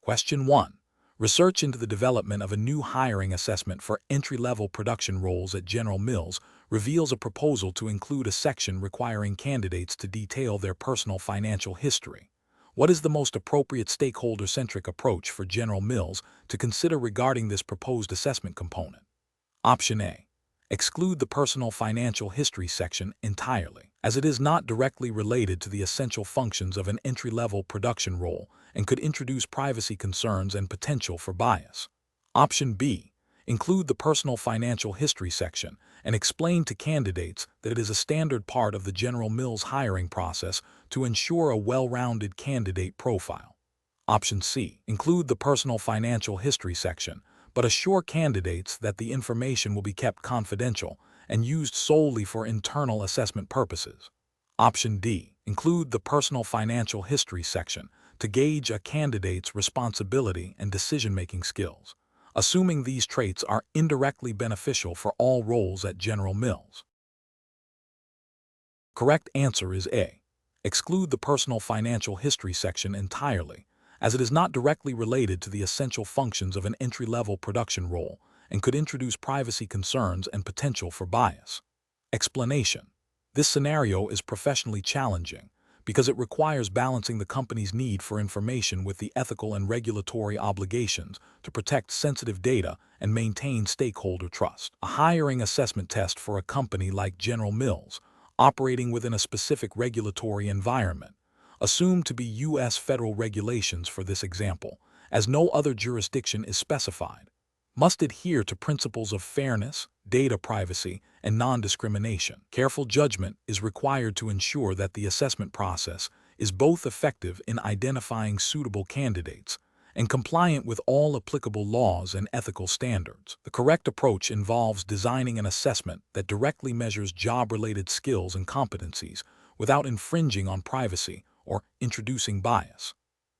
Question 1. Research into the development of a new hiring assessment for entry-level production roles at General Mills reveals a proposal to include a section requiring candidates to detail their personal financial history. What is the most appropriate stakeholder-centric approach for General Mills to consider regarding this proposed assessment component? Option A. Exclude the personal financial history section entirely, as it is not directly related to the essential functions of an entry-level production role and could introduce privacy concerns and potential for bias. Option B. Include the personal financial history section and explain to candidates that it is a standard part of the General Mills hiring process to ensure a well-rounded candidate profile. Option C. Include the personal financial history section, but assure candidates that the information will be kept confidential and used solely for internal assessment purposes. Option D. Include the personal financial history section to gauge a candidate's responsibility and decision-making skills, assuming these traits are indirectly beneficial for all roles at General Mills. Correct answer is A. Exclude the personal financial history section entirely, as it is not directly related to the essential functions of an entry-level production role and could introduce privacy concerns and potential for bias. Explanation. This scenario is professionally challenging because it requires balancing the company's need for information with the ethical and regulatory obligations to protect sensitive data and maintain stakeholder trust. A hiring assessment test for a company like General Mills, operating within a specific regulatory environment, assumed to be U.S. federal regulations for this example, as no other jurisdiction is specified, must adhere to principles of fairness, data privacy, and non-discrimination. Careful judgment is required to ensure that the assessment process is both effective in identifying suitable candidates and compliant with all applicable laws and ethical standards. The correct approach involves designing an assessment that directly measures job-related skills and competencies without infringing on privacy or introducing bias.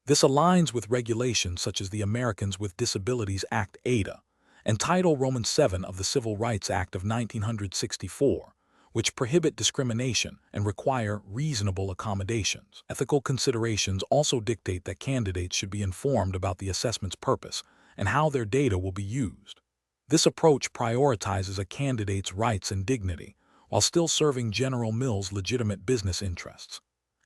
This aligns with regulations such as the Americans with Disabilities Act (ADA) and Title VII of the Civil Rights Act of 1964, which prohibit discrimination and require reasonable accommodations. Ethical considerations also dictate that candidates should be informed about the assessment's purpose and how their data will be used. This approach prioritizes a candidate's rights and dignity while still serving General Mills' legitimate business interests.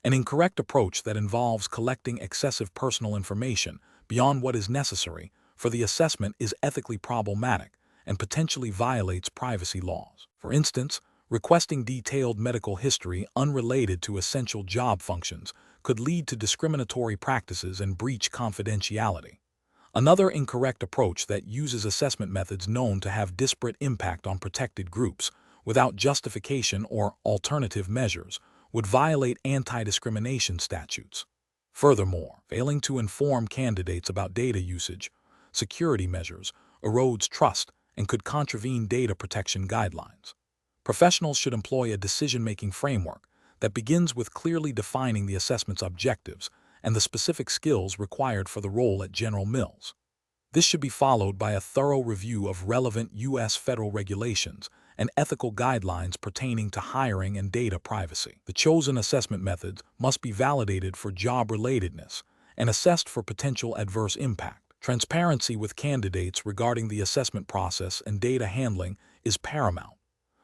An incorrect approach that involves collecting excessive personal information beyond what is necessary for the assessment is ethically problematic and potentially violates privacy laws. For instance, requesting detailed medical history unrelated to essential job functions could lead to discriminatory practices and breach confidentiality. Another incorrect approach that uses assessment methods known to have disparate impact on protected groups without justification or alternative measures would violate anti-discrimination statutes. Furthermore, failing to inform candidates about data usage, security measures, erodes trust and could contravene data protection guidelines. Professionals should employ a decision-making framework that begins with clearly defining the assessment's objectives and the specific skills required for the role at General Mills. This should be followed by a thorough review of relevant U.S. federal regulations and ethical guidelines pertaining to hiring and data privacy. The chosen assessment methods must be validated for job-relatedness and assessed for potential adverse impact. Transparency with candidates regarding the assessment process and data handling is paramount.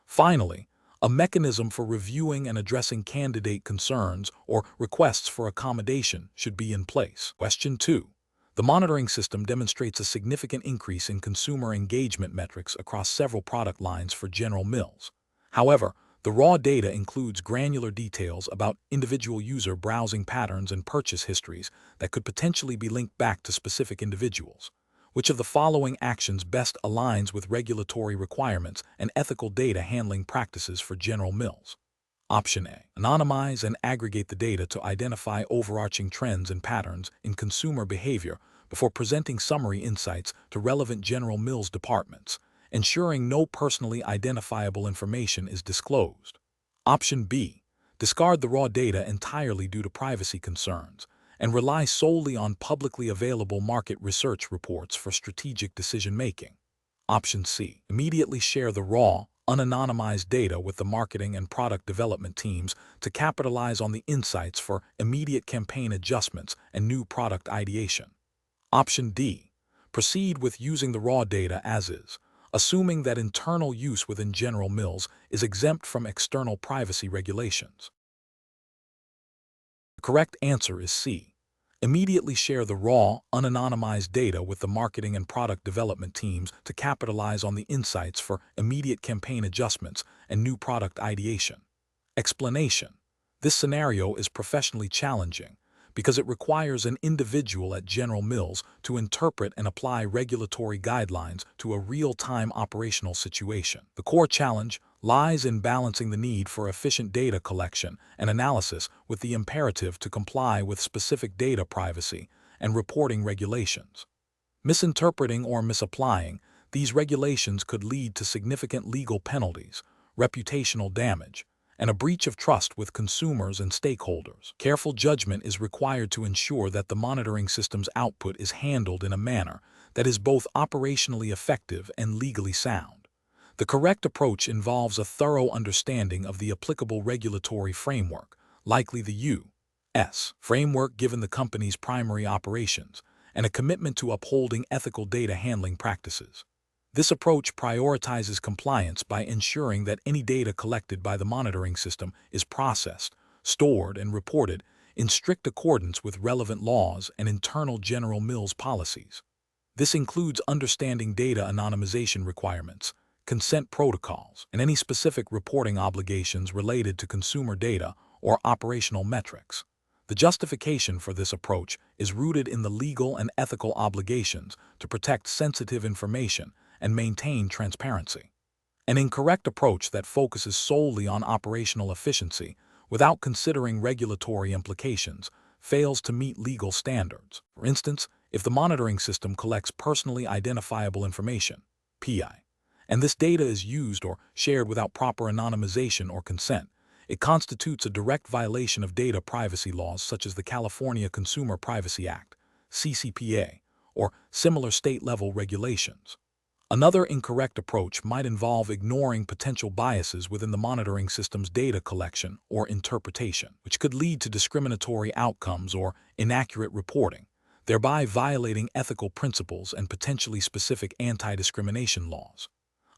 Finally, a mechanism for reviewing and addressing candidate concerns or requests for accommodation should be in place. Question 2. The monitoring system demonstrates a significant increase in consumer engagement metrics across several product lines for General Mills. However, the raw data includes granular details about individual user browsing patterns and purchase histories that could potentially be linked back to specific individuals. Which of the following actions best aligns with regulatory requirements and ethical data handling practices for General Mills? Option A. Anonymize and aggregate the data to identify overarching trends and patterns in consumer behavior before presenting summary insights to relevant General Mills departments, ensuring no personally identifiable information is disclosed. Option B. Discard the raw data entirely due to privacy concerns and rely solely on publicly available market research reports for strategic decision-making. Option C. Immediately share the raw, unanonymized data with the marketing and product development teams to capitalize on the insights for immediate campaign adjustments and new product ideation. Option D. Proceed with using the raw data as is, assuming that internal use within General Mills is exempt from external privacy regulations. The correct answer is C. Immediately share the raw, unanonymized data with the marketing and product development teams to capitalize on the insights for immediate campaign adjustments and new product ideation. Explanation. This scenario is professionally challenging because it requires an individual at General Mills to interpret and apply regulatory guidelines to a real-time operational situation. The core challenge lies in balancing the need for efficient data collection and analysis with the imperative to comply with specific data privacy and reporting regulations. Misinterpreting or misapplying these regulations could lead to significant legal penalties, reputational damage, and a breach of trust with consumers and stakeholders. Careful judgment is required to ensure that the monitoring system's output is handled in a manner that is both operationally effective and legally sound. The correct approach involves a thorough understanding of the applicable regulatory framework, likely the U.S. framework given the company's primary operations, and a commitment to upholding ethical data handling practices. This approach prioritizes compliance by ensuring that any data collected by the monitoring system is processed, stored, and reported in strict accordance with relevant laws and internal General Mills policies. This includes understanding data anonymization requirements, consent protocols, and any specific reporting obligations related to consumer data or operational metrics. The justification for this approach is rooted in the legal and ethical obligations to protect sensitive information and maintain transparency. An incorrect approach that focuses solely on operational efficiency without considering regulatory implications fails to meet legal standards. For instance, if the monitoring system collects personally identifiable information, PI, and this data is used or shared without proper anonymization or consent, it constitutes a direct violation of data privacy laws such as the California Consumer Privacy Act, CCPA, or similar state-level regulations. Another incorrect approach might involve ignoring potential biases within the monitoring system's data collection or interpretation, which could lead to discriminatory outcomes or inaccurate reporting, thereby violating ethical principles and potentially specific anti-discrimination laws.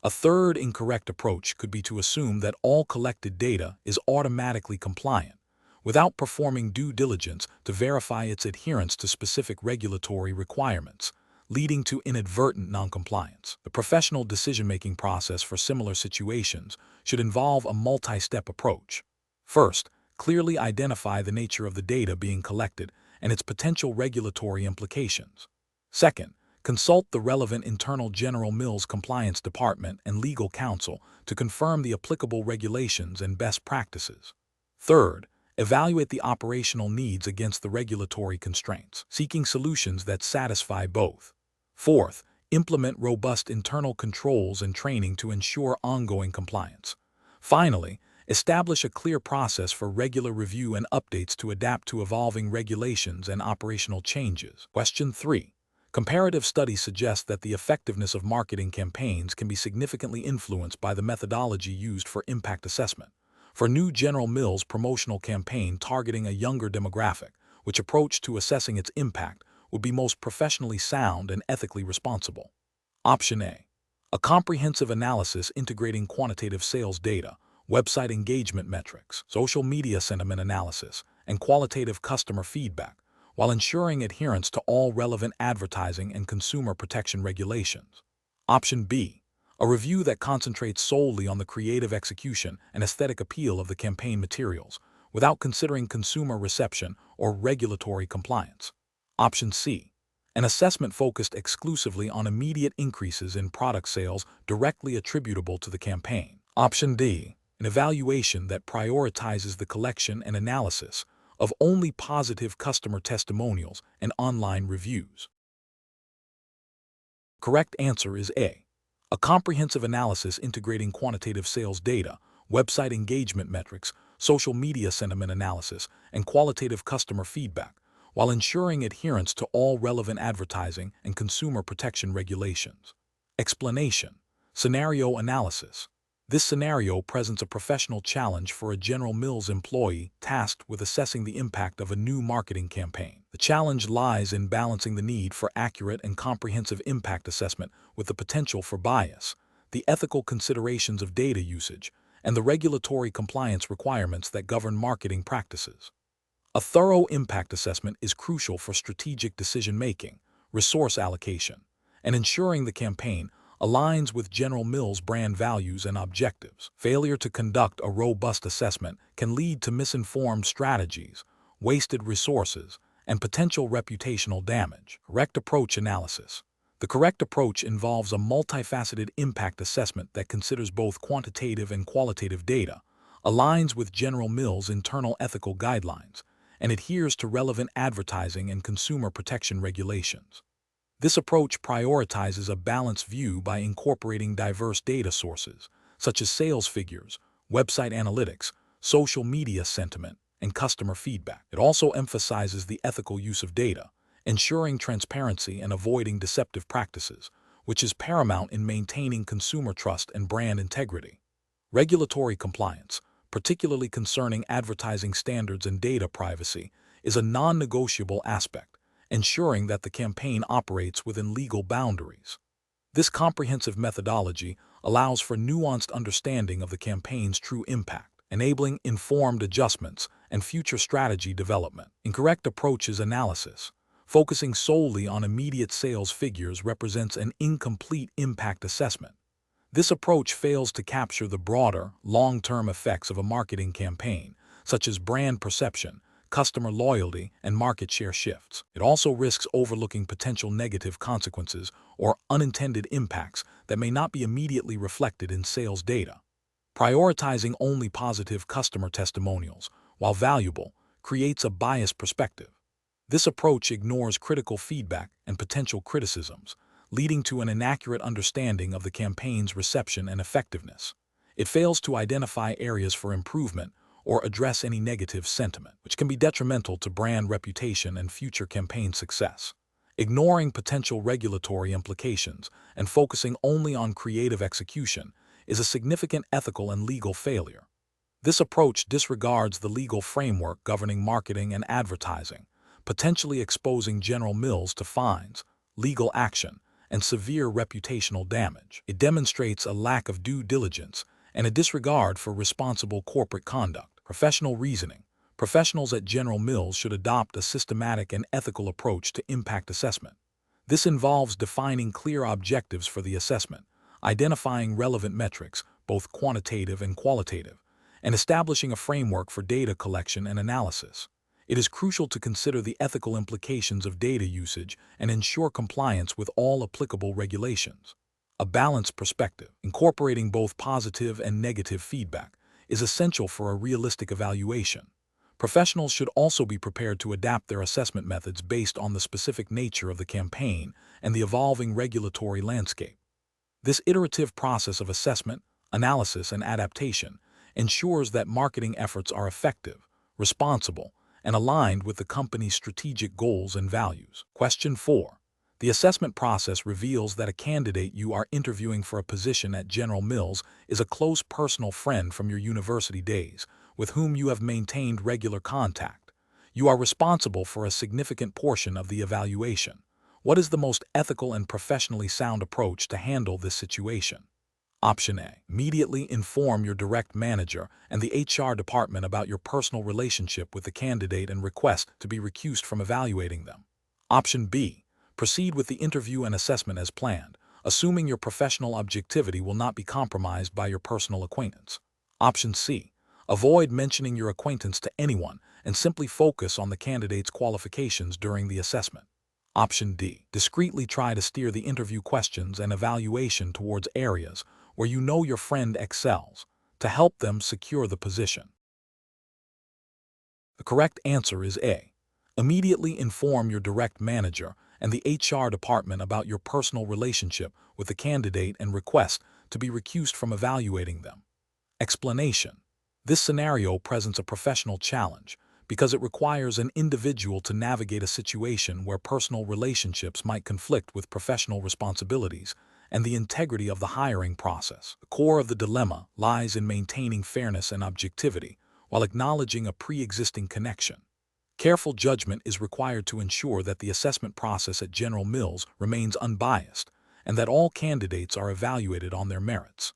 A third incorrect approach could be to assume that all collected data is automatically compliant, without performing due diligence to verify its adherence to specific regulatory requirements, leading to inadvertent noncompliance. The professional decision-making process for similar situations should involve a multi-step approach. First, clearly identify the nature of the data being collected and its potential regulatory implications. Second, consult the relevant internal General Mills compliance department and legal counsel to confirm the applicable regulations and best practices. Third, evaluate the operational needs against the regulatory constraints, seeking solutions that satisfy both. Fourth, implement robust internal controls and training to ensure ongoing compliance. Finally, establish a clear process for regular review and updates to adapt to evolving regulations and operational changes. Question 3. Comparative studies suggest that the effectiveness of marketing campaigns can be significantly influenced by the methodology used for impact assessment. For new General Mills promotional campaign targeting a younger demographic, which approach to assessing its impact would be most professionally sound and ethically responsible? Option A. A comprehensive analysis integrating quantitative sales data, website engagement metrics, social media sentiment analysis, and qualitative customer feedback, while ensuring adherence to all relevant advertising and consumer protection regulations. Option B. A review that concentrates solely on the creative execution and aesthetic appeal of the campaign materials, without considering consumer reception or regulatory compliance. Option C. An assessment focused exclusively on immediate increases in product sales directly attributable to the campaign. Option D. An evaluation that prioritizes the collection and analysis of only positive customer testimonials and online reviews. Correct answer is A. A comprehensive analysis integrating quantitative sales data, website engagement metrics, social media sentiment analysis, and qualitative customer feedback, while ensuring adherence to all relevant advertising and consumer protection regulations. Explanation. Scenario analysis. This scenario presents a professional challenge for a General Mills employee tasked with assessing the impact of a new marketing campaign. The challenge lies in balancing the need for accurate and comprehensive impact assessment with the potential for bias, the ethical considerations of data usage, and the regulatory compliance requirements that govern marketing practices. A thorough impact assessment is crucial for strategic decision-making, resource allocation, and ensuring the campaign aligns with General Mills' brand values and objectives. Failure to conduct a robust assessment can lead to misinformed strategies, wasted resources, and potential reputational damage. Correct approach analysis. The correct approach involves a multifaceted impact assessment that considers both quantitative and qualitative data, aligns with General Mills' internal ethical guidelines, and adheres to relevant advertising and consumer protection regulations. This approach prioritizes a balanced view by incorporating diverse data sources, such as sales figures, website analytics, social media sentiment, and customer feedback. It also emphasizes the ethical use of data, ensuring transparency and avoiding deceptive practices, which is paramount in maintaining consumer trust and brand integrity. Regulatory compliance, particularly concerning advertising standards and data privacy, is a non-negotiable aspect, ensuring that the campaign operates within legal boundaries. This comprehensive methodology allows for nuanced understanding of the campaign's true impact, enabling informed adjustments and future strategy development. Incorrect approaches analysis. Focusing solely on immediate sales figures represents an incomplete impact assessment. This approach fails to capture the broader, long-term effects of a marketing campaign, such as brand perception, customer loyalty, and market share shifts. It also risks overlooking potential negative consequences or unintended impacts that may not be immediately reflected in sales data. Prioritizing only positive customer testimonials, while valuable, creates a biased perspective. This approach ignores critical feedback and potential criticisms, leading to an inaccurate understanding of the campaign's reception and effectiveness. It fails to identify areas for improvement or address any negative sentiment, which can be detrimental to brand reputation and future campaign success. Ignoring potential regulatory implications and focusing only on creative execution is a significant ethical and legal failure. This approach disregards the legal framework governing marketing and advertising, potentially exposing General Mills to fines, legal action, and severe reputational damage. It demonstrates a lack of due diligence and a disregard for responsible corporate conduct. Professional reasoning. Professionals at General Mills should adopt a systematic and ethical approach to impact assessment. This involves defining clear objectives for the assessment, identifying relevant metrics, both quantitative and qualitative, and establishing a framework for data collection and analysis. It is crucial to consider the ethical implications of data usage and ensure compliance with all applicable regulations. A balanced perspective, incorporating both positive and negative feedback, is essential for a realistic evaluation. Professionals should also be prepared to adapt their assessment methods based on the specific nature of the campaign and the evolving regulatory landscape. This iterative process of assessment, analysis, and adaptation ensures that marketing efforts are effective, responsible, and aligned with the company's strategic goals and values. Question 4. The assessment process reveals that a candidate you are interviewing for a position at General Mills is a close personal friend from your university days, with whom you have maintained regular contact. You are responsible for a significant portion of the evaluation. What is the most ethical and professionally sound approach to handle this situation? Option A. Immediately inform your direct manager and the HR department about your personal relationship with the candidate and request to be recused from evaluating them. Option B. Proceed with the interview and assessment as planned, assuming your professional objectivity will not be compromised by your personal acquaintance. Option C. Avoid mentioning your acquaintance to anyone and simply focus on the candidate's qualifications during the assessment. Option D. Discreetly try to steer the interview questions and evaluation towards areas where you know your friend excels, to help them secure the position. The correct answer is A. Immediately inform your direct manager and the HR department about your personal relationship with the candidate and request to be recused from evaluating them. Explanation. This scenario presents a professional challenge because it requires an individual to navigate a situation where personal relationships might conflict with professional responsibilities and the integrity of the hiring process. The core of the dilemma lies in maintaining fairness and objectivity while acknowledging a pre-existing connection. Careful judgment is required to ensure that the assessment process at General Mills remains unbiased and that all candidates are evaluated on their merits.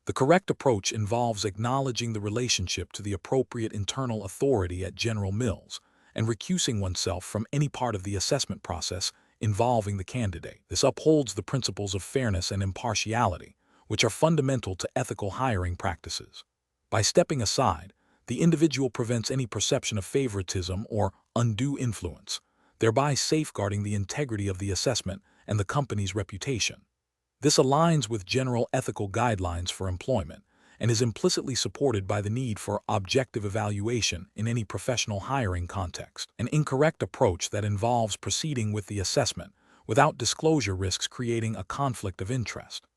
The correct approach involves acknowledging the relationship to the appropriate internal authority at General Mills and recusing oneself from any part of the assessment process involving the candidate. This upholds the principles of fairness and impartiality, which are fundamental to ethical hiring practices. By stepping aside, the individual prevents any perception of favoritism or undue influence, thereby safeguarding the integrity of the assessment and the company's reputation. This aligns with general ethical guidelines for employment and is implicitly supported by the need for objective evaluation in any professional hiring context. An incorrect approach that involves proceeding with the assessment without disclosure risks creating a conflict of interest.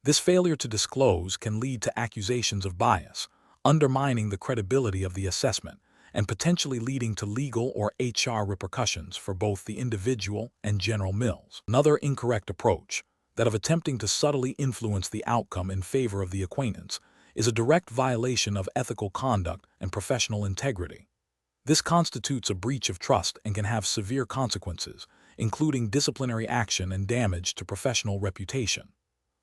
This failure to disclose can lead to accusations of bias, undermining the credibility of the assessment and potentially leading to legal or HR repercussions for both the individual and General Mills. Another incorrect approach, that of attempting to subtly influence the outcome in favor of the acquaintance, is a direct violation of ethical conduct and professional integrity. This constitutes a breach of trust and can have severe consequences, including disciplinary action and damage to professional reputation.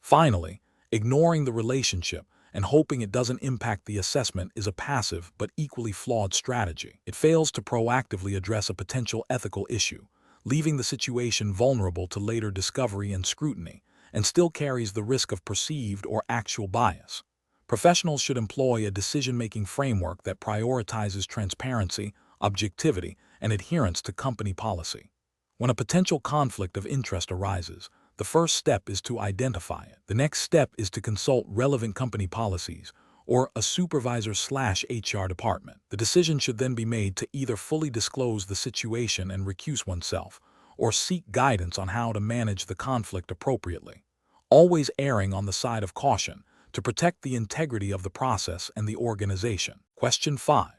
Finally, ignoring the relationship and hoping it doesn't impact the assessment is a passive but equally flawed strategy. It fails to proactively address a potential ethical issue, leaving the situation vulnerable to later discovery and scrutiny, and still carries the risk of perceived or actual bias. Professionals should employ a decision-making framework that prioritizes transparency, objectivity, and adherence to company policy. When a potential conflict of interest arises, the first step is to identify it. The next step is to consult relevant company policies or a supervisor/HR department. The decision should then be made to either fully disclose the situation and recuse oneself, or seek guidance on how to manage the conflict appropriately, always erring on the side of caution to protect the integrity of the process and the organization. Question 5.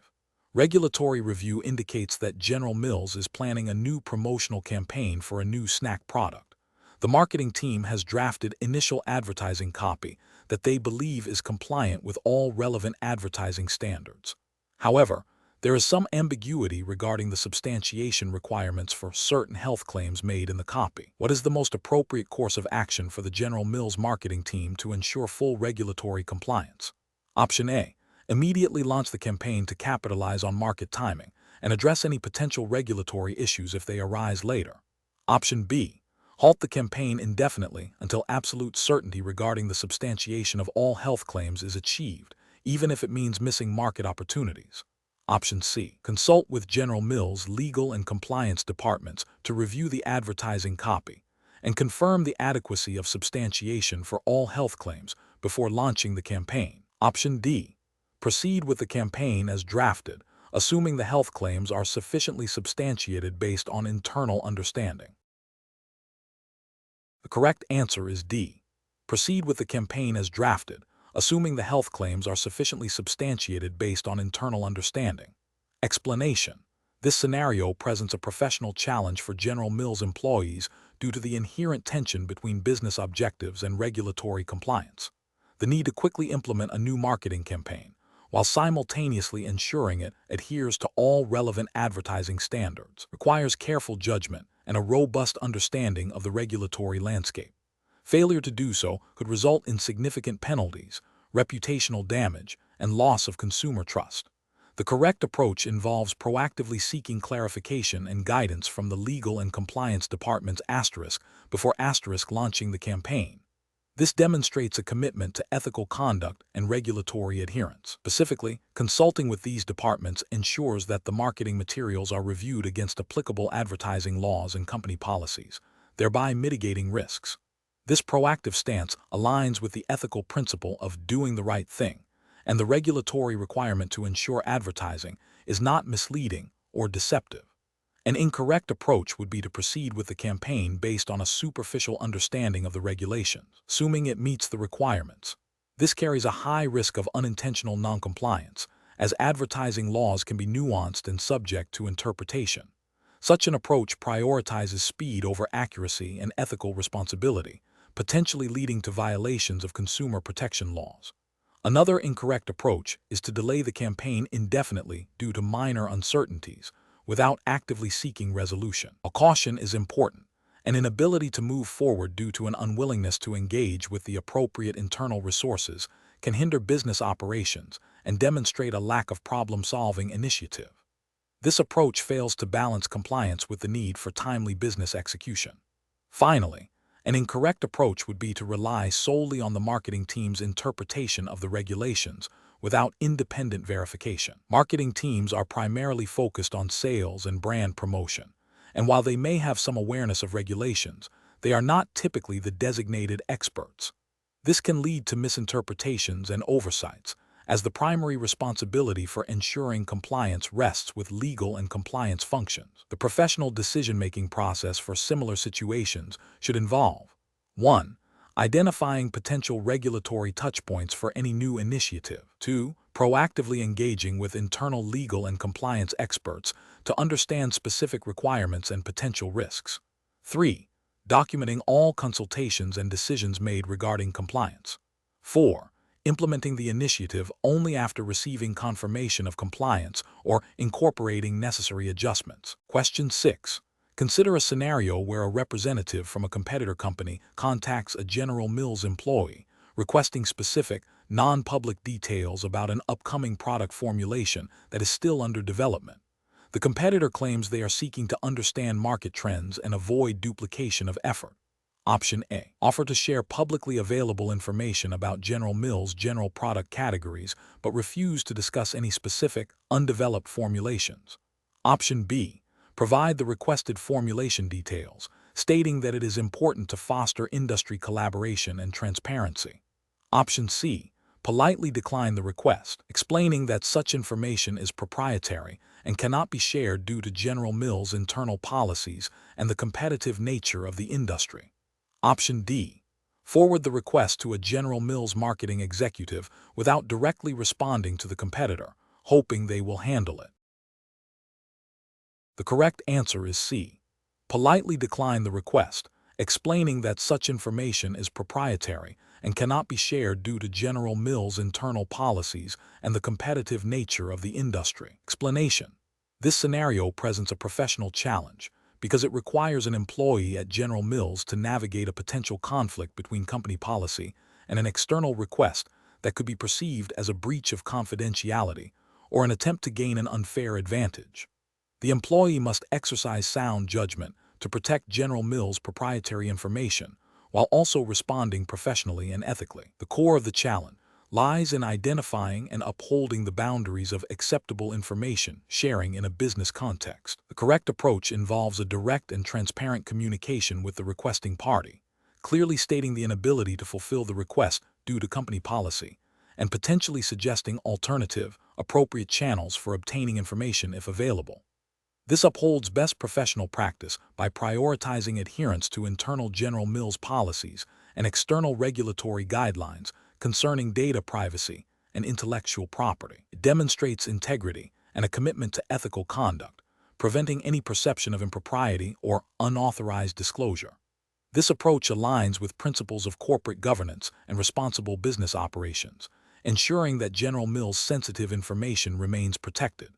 Regulatory review indicates that General Mills is planning a new promotional campaign for a new snack product. The marketing team has drafted initial advertising copy that they believe is compliant with all relevant advertising standards. However, there is some ambiguity regarding the substantiation requirements for certain health claims made in the copy. What is the most appropriate course of action for the General Mills marketing team to ensure full regulatory compliance? Option A. Immediately launch the campaign to capitalize on market timing and address any potential regulatory issues if they arise later. Option B. Halt the campaign indefinitely until absolute certainty regarding the substantiation of all health claims is achieved, even if it means missing market opportunities. Option C. Consult with General Mills' legal and compliance departments to review the advertising copy and confirm the adequacy of substantiation for all health claims before launching the campaign. Option D. Proceed with the campaign as drafted, assuming the health claims are sufficiently substantiated based on internal understanding. The correct answer is D. Proceed with the campaign as drafted, assuming the health claims are sufficiently substantiated based on internal understanding. Explanation. This scenario presents a professional challenge for General Mills employees due to the inherent tension between business objectives and regulatory compliance. The need to quickly implement a new marketing campaign, while simultaneously ensuring it adheres to all relevant advertising standards, requires careful judgment and a robust understanding of the regulatory landscape. Failure to do so could result in significant penalties, reputational damage, and loss of consumer trust. The correct approach involves proactively seeking clarification and guidance from the legal and compliance departments before launching the campaign. This demonstrates a commitment to ethical conduct and regulatory adherence. Specifically, consulting with these departments ensures that the marketing materials are reviewed against applicable advertising laws and company policies, thereby mitigating risks. This proactive stance aligns with the ethical principle of doing the right thing and the regulatory requirement to ensure advertising is not misleading or deceptive. An incorrect approach would be to proceed with the campaign based on a superficial understanding of the regulations, assuming it meets the requirements. This carries a high risk of unintentional noncompliance, as advertising laws can be nuanced and subject to interpretation. Such an approach prioritizes speed over accuracy and ethical responsibility, potentially leading to violations of consumer protection laws. Another incorrect approach is to delay the campaign indefinitely due to minor uncertainties without actively seeking resolution. A caution is important. An inability to move forward due to an unwillingness to engage with the appropriate internal resources can hinder business operations and demonstrate a lack of problem-solving initiative. This approach fails to balance compliance with the need for timely business execution. Finally, an incorrect approach would be to rely solely on the marketing team's interpretation of the regulations without independent verification. Marketing teams are primarily focused on sales and brand promotion, and while they may have some awareness of regulations, they are not typically the designated experts. This can lead to misinterpretations and oversights, as the primary responsibility for ensuring compliance rests with legal and compliance functions. The professional decision-making process for similar situations should involve 1. Identifying potential regulatory touchpoints for any new initiative. 2. Proactively engaging with internal legal and compliance experts to understand specific requirements and potential risks. 3. Documenting all consultations and decisions made regarding compliance. 4. Implementing the initiative only after receiving confirmation of compliance or incorporating necessary adjustments. Question 6. Consider a scenario where a representative from a competitor company contacts a General Mills employee, requesting specific, non-public details about an upcoming product formulation that is still under development. The competitor claims they are seeking to understand market trends and avoid duplication of effort. Option A. Offer to share publicly available information about General Mills' general product categories, but refuse to discuss any specific, undeveloped formulations. Option B. Provide the requested formulation details, stating that it is important to foster industry collaboration and transparency. Option C. Politely decline the request, explaining that such information is proprietary and cannot be shared due to General Mills' internal policies and the competitive nature of the industry. Option D. Forward the request to a General Mills marketing executive without directly responding to the competitor, hoping they will handle it. The correct answer is C. Politely decline the request, explaining that such information is proprietary and cannot be shared due to General Mills' internal policies and the competitive nature of the industry. Explanation. This scenario presents a professional challenge because it requires an employee at General Mills to navigate a potential conflict between company policy and an external request that could be perceived as a breach of confidentiality or an attempt to gain an unfair advantage. The employee must exercise sound judgment to protect General Mills' proprietary information while also responding professionally and ethically. The core of the challenge lies in identifying and upholding the boundaries of acceptable information sharing in a business context. The correct approach involves a direct and transparent communication with the requesting party, clearly stating the inability to fulfill the request due to company policy, and potentially suggesting alternative, appropriate channels for obtaining information if available. This upholds best professional practice by prioritizing adherence to internal General Mills policies and external regulatory guidelines concerning data privacy and intellectual property. It demonstrates integrity and a commitment to ethical conduct, preventing any perception of impropriety or unauthorized disclosure. This approach aligns with principles of corporate governance and responsible business operations, ensuring that General Mills' sensitive information remains protected.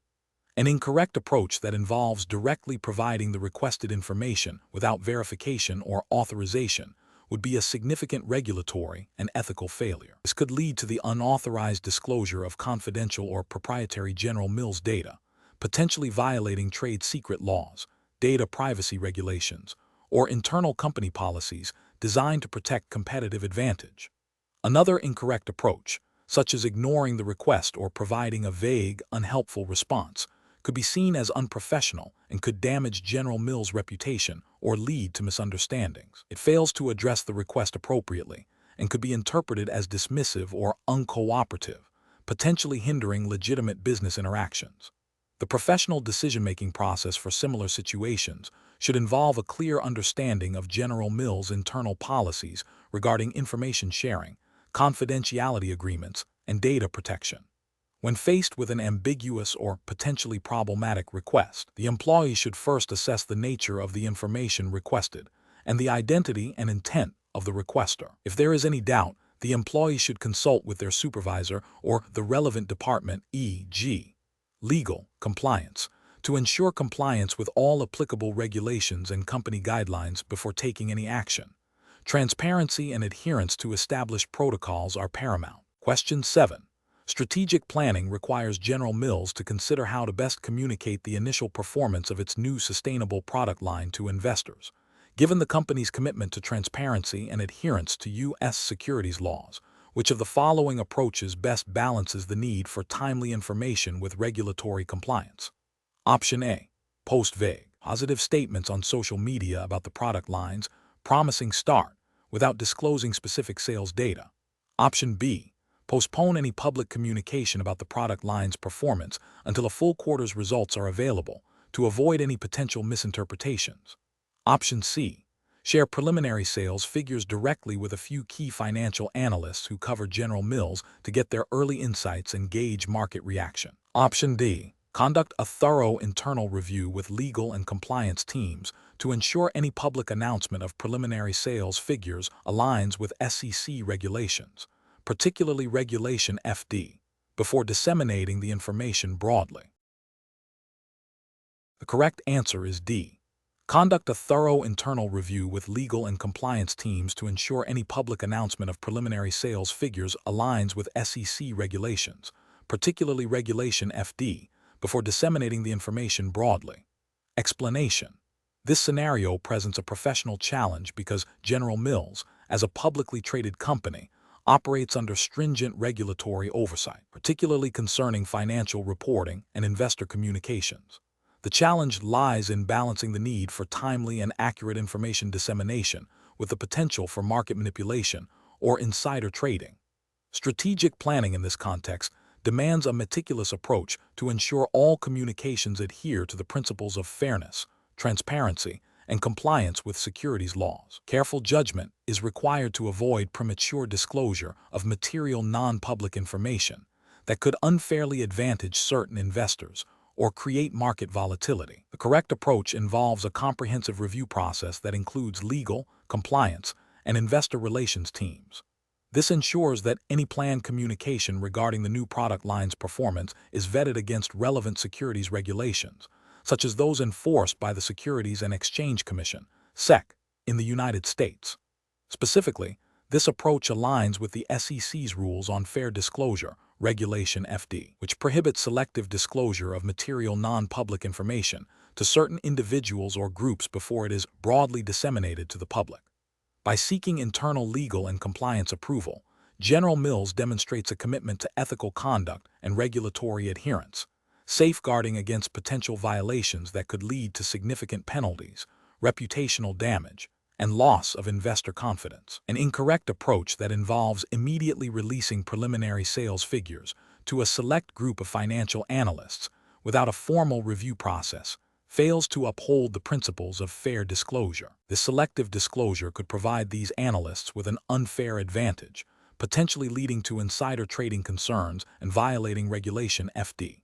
An incorrect approach that involves directly providing the requested information without verification or authorization would be a significant regulatory and ethical failure. This could lead to the unauthorized disclosure of confidential or proprietary General Mills data, potentially violating trade secret laws, data privacy regulations, or internal company policies designed to protect competitive advantage. Another incorrect approach, such as ignoring the request or providing a vague, unhelpful response, could be seen as unprofessional and could damage General Mills' reputation or lead to misunderstandings. It fails to address the request appropriately and could be interpreted as dismissive or uncooperative, potentially hindering legitimate business interactions. The professional decision-making process for similar situations should involve a clear understanding of General Mills' internal policies regarding information sharing, confidentiality agreements, and data protection. When faced with an ambiguous or potentially problematic request, the employee should first assess the nature of the information requested and the identity and intent of the requester. If there is any doubt, the employee should consult with their supervisor or the relevant department, e.g., legal, compliance, to ensure compliance with all applicable regulations and company guidelines before taking any action. Transparency and adherence to established protocols are paramount. Question 7. Strategic planning requires General Mills to consider how to best communicate the initial performance of its new sustainable product line to investors. Given the company's commitment to transparency and adherence to U.S. securities laws, which of the following approaches best balances the need for timely information with regulatory compliance? Option A. Post vague, positive statements on social media about the product line's promising start without disclosing specific sales data. Option B. Postpone any public communication about the product line's performance until a full quarter's results are available to avoid any potential misinterpretations. Option C. Share preliminary sales figures directly with a few key financial analysts who cover General Mills to get their early insights and gauge market reaction. Option D. Conduct a thorough internal review with legal and compliance teams to ensure any public announcement of preliminary sales figures aligns with SEC regulations, particularly Regulation FD, before disseminating the information broadly. The correct answer is D. Conduct a thorough internal review with legal and compliance teams to ensure any public announcement of preliminary sales figures aligns with SEC regulations, particularly Regulation FD, before disseminating the information broadly. Explanation. This scenario presents a professional challenge because General Mills, as a publicly traded company, operates under stringent regulatory oversight, particularly concerning financial reporting and investor communications. The challenge lies in balancing the need for timely and accurate information dissemination with the potential for market manipulation or insider trading. Strategic planning in this context demands a meticulous approach to ensure all communications adhere to the principles of fairness, transparency, and compliance with securities laws. Careful judgment is required to avoid premature disclosure of material non-public information that could unfairly advantage certain investors or create market volatility. The correct approach involves a comprehensive review process that includes legal, compliance, and investor relations teams. This ensures that any planned communication regarding the new product line's performance is vetted against relevant securities regulations, such as those enforced by the Securities and Exchange Commission, SEC, in the United States. Specifically, this approach aligns with the SEC's rules on fair disclosure, Regulation FD, which prohibits selective disclosure of material non-public information to certain individuals or groups before it is broadly disseminated to the public. By seeking internal legal and compliance approval, General Mills demonstrates a commitment to ethical conduct and regulatory adherence, safeguarding against potential violations that could lead to significant penalties, reputational damage, and loss of investor confidence. An incorrect approach that involves immediately releasing preliminary sales figures to a select group of financial analysts without a formal review process fails to uphold the principles of fair disclosure. This selective disclosure could provide these analysts with an unfair advantage, potentially leading to insider trading concerns and violating Regulation FD.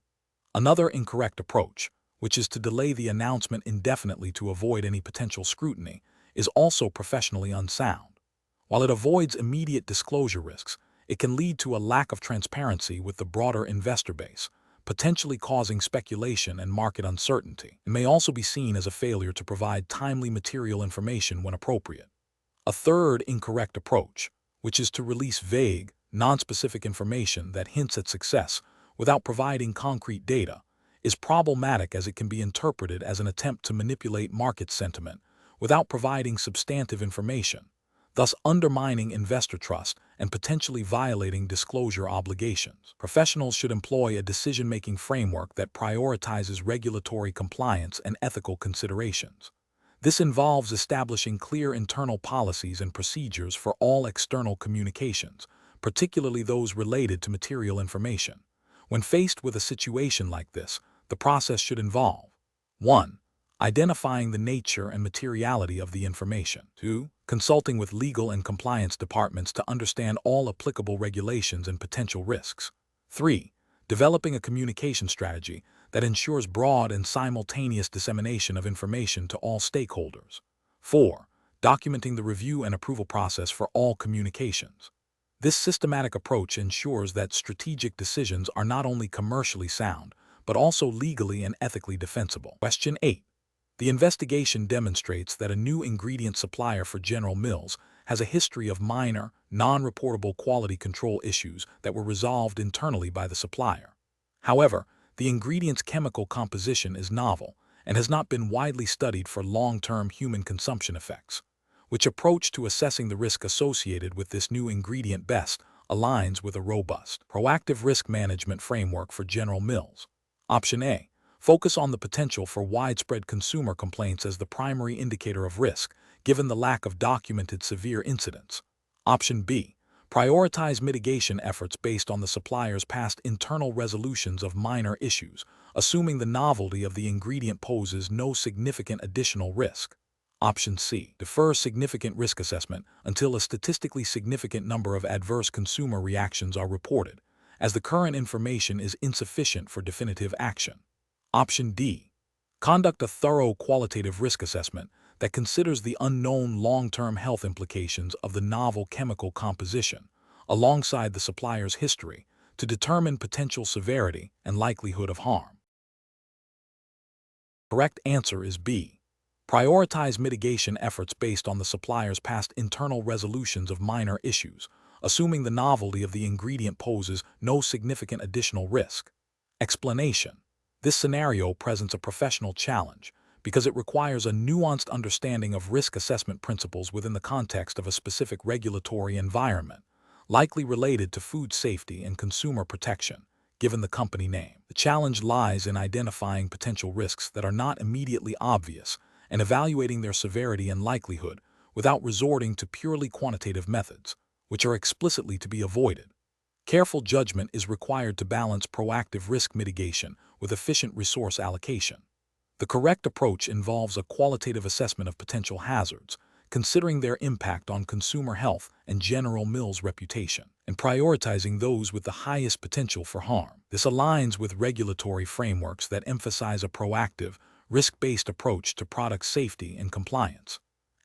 Another incorrect approach, which is to delay the announcement indefinitely to avoid any potential scrutiny, is also professionally unsound. While it avoids immediate disclosure risks, it can lead to a lack of transparency with the broader investor base, potentially causing speculation and market uncertainty. It may also be seen as a failure to provide timely material information when appropriate. A third incorrect approach, which is to release vague, nonspecific information that hints at success without providing concrete data, is problematic as it can be interpreted as an attempt to manipulate market sentiment without providing substantive information, thus undermining investor trust and potentially violating disclosure obligations. Professionals should employ a decision-making framework that prioritizes regulatory compliance and ethical considerations. This involves establishing clear internal policies and procedures for all external communications, particularly those related to material information. When faced with a situation like this, the process should involve 1. Identifying the nature and materiality of the information. 2. Consulting with legal and compliance departments to understand all applicable regulations and potential risks. 3. Developing a communication strategy that ensures broad and simultaneous dissemination of information to all stakeholders. 4. documenting the review and approval process for all communications. This systematic approach ensures that strategic decisions are not only commercially sound, but also legally and ethically defensible. Question 8. The investigation demonstrates that a new ingredient supplier for General Mills has a history of minor, non-reportable quality control issues that were resolved internally by the supplier. However, the ingredient's chemical composition is novel and has not been widely studied for long-term human consumption effects. Which approach to assessing the risk associated with this new ingredient best aligns with a robust, proactive risk management framework for General Mills? Option A. Focus on the potential for widespread consumer complaints as the primary indicator of risk, given the lack of documented severe incidents. Option B. Prioritize mitigation efforts based on the supplier's past internal resolutions of minor issues, assuming the novelty of the ingredient poses no significant additional risk. Option C. Defer significant risk assessment until a statistically significant number of adverse consumer reactions are reported, as the current information is insufficient for definitive action. Option D. Conduct a thorough qualitative risk assessment that considers the unknown long-term health implications of the novel chemical composition, alongside the supplier's history, to determine potential severity and likelihood of harm. Correct answer is B. Prioritize mitigation efforts based on the supplier's past internal resolutions of minor issues, assuming the novelty of the ingredient poses no significant additional risk. Explanation. This scenario presents a professional challenge because it requires a nuanced understanding of risk assessment principles within the context of a specific regulatory environment, likely related to food safety and consumer protection, given the company name. The challenge lies in identifying potential risks that are not immediately obvious and evaluating their severity and likelihood without resorting to purely quantitative methods, which are explicitly to be avoided. Careful judgment is required to balance proactive risk mitigation with efficient resource allocation. The correct approach involves a qualitative assessment of potential hazards, considering their impact on consumer health and General Mills' reputation, and prioritizing those with the highest potential for harm. This aligns with regulatory frameworks that emphasize a proactive, risk-based approach to product safety and compliance.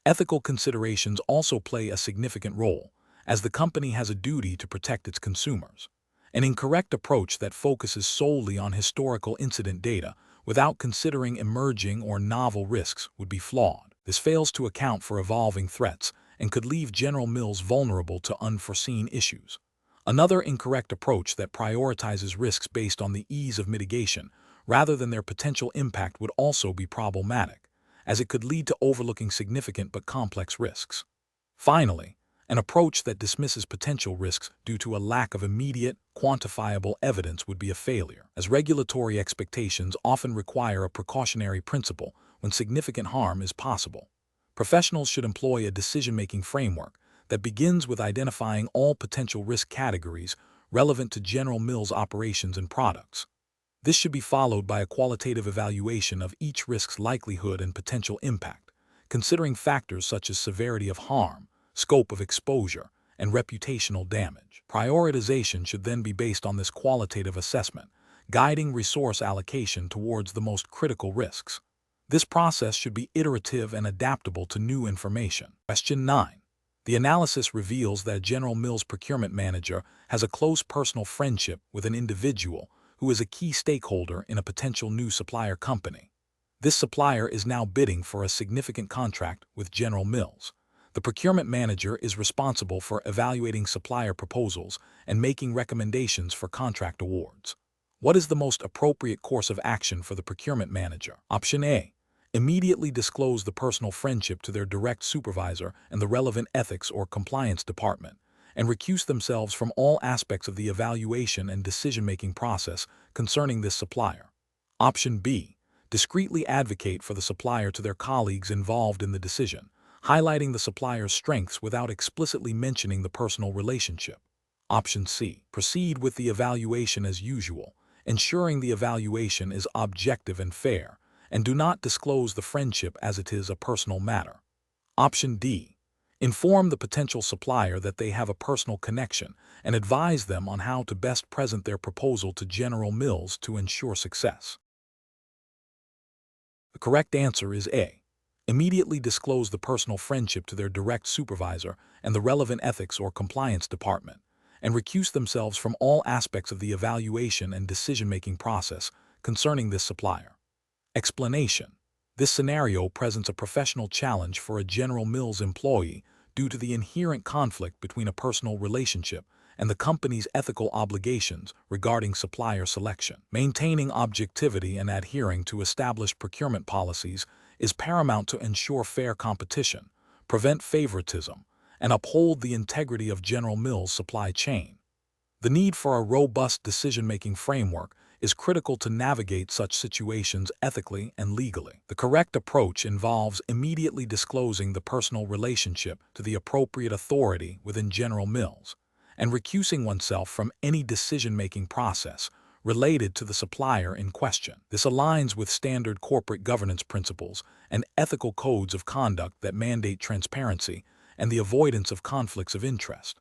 Ethical considerations also play a significant role, as the company has a duty to protect its consumers. An incorrect approach that focuses solely on historical incident data without considering emerging or novel risks would be flawed. This fails to account for evolving threats and could leave General Mills vulnerable to unforeseen issues. Another incorrect approach that prioritizes risks based on the ease of mitigation rather than their potential impact would also be problematic, as it could lead to overlooking significant but complex risks. Finally, an approach that dismisses potential risks due to a lack of immediate, quantifiable evidence would be a failure, as regulatory expectations often require a precautionary principle when significant harm is possible. Professionals should employ a decision-making framework that begins with identifying all potential risk categories relevant to General Mills' operations and products. This should be followed by a qualitative evaluation of each risk's likelihood and potential impact, considering factors such as severity of harm, scope of exposure, and reputational damage. Prioritization should then be based on this qualitative assessment, guiding resource allocation towards the most critical risks. This process should be iterative and adaptable to new information. Question 9. The analysis reveals that General Mills' procurement manager has a close personal friendship with an individual who is a key stakeholder in a potential new supplier company. This supplier is now bidding for a significant contract with General Mills. The procurement manager is responsible for evaluating supplier proposals and making recommendations for contract awards. What is the most appropriate course of action for the procurement manager? Option A. Immediately disclose the personal friendship to their direct supervisor and the relevant ethics or compliance department, and recuse themselves from all aspects of the evaluation and decision-making process concerning this supplier. Option B. Discreetly advocate for the supplier to their colleagues involved in the decision, highlighting the supplier's strengths without explicitly mentioning the personal relationship. Option C. Proceed with the evaluation as usual, ensuring the evaluation is objective and fair, and do not disclose the friendship as it is a personal matter. Option D. Inform the potential supplier that they have a personal connection and advise them on how to best present their proposal to General Mills to ensure success. The correct answer is A. Immediately disclose the personal friendship to their direct supervisor and the relevant ethics or compliance department, and recuse themselves from all aspects of the evaluation and decision-making process concerning this supplier. Explanation. This scenario presents a professional challenge for a General Mills employee due to the inherent conflict between a personal relationship and the company's ethical obligations regarding supplier selection. Maintaining objectivity and adhering to established procurement policies is paramount to ensure fair competition, prevent favoritism, and uphold the integrity of General Mills' supply chain. The need for a robust decision-making framework is critical to navigate such situations ethically and legally. The correct approach involves immediately disclosing the personal relationship to the appropriate authority within General Mills, and recusing oneself from any decision-making process related to the supplier in question. This aligns with standard corporate governance principles and ethical codes of conduct that mandate transparency and the avoidance of conflicts of interest.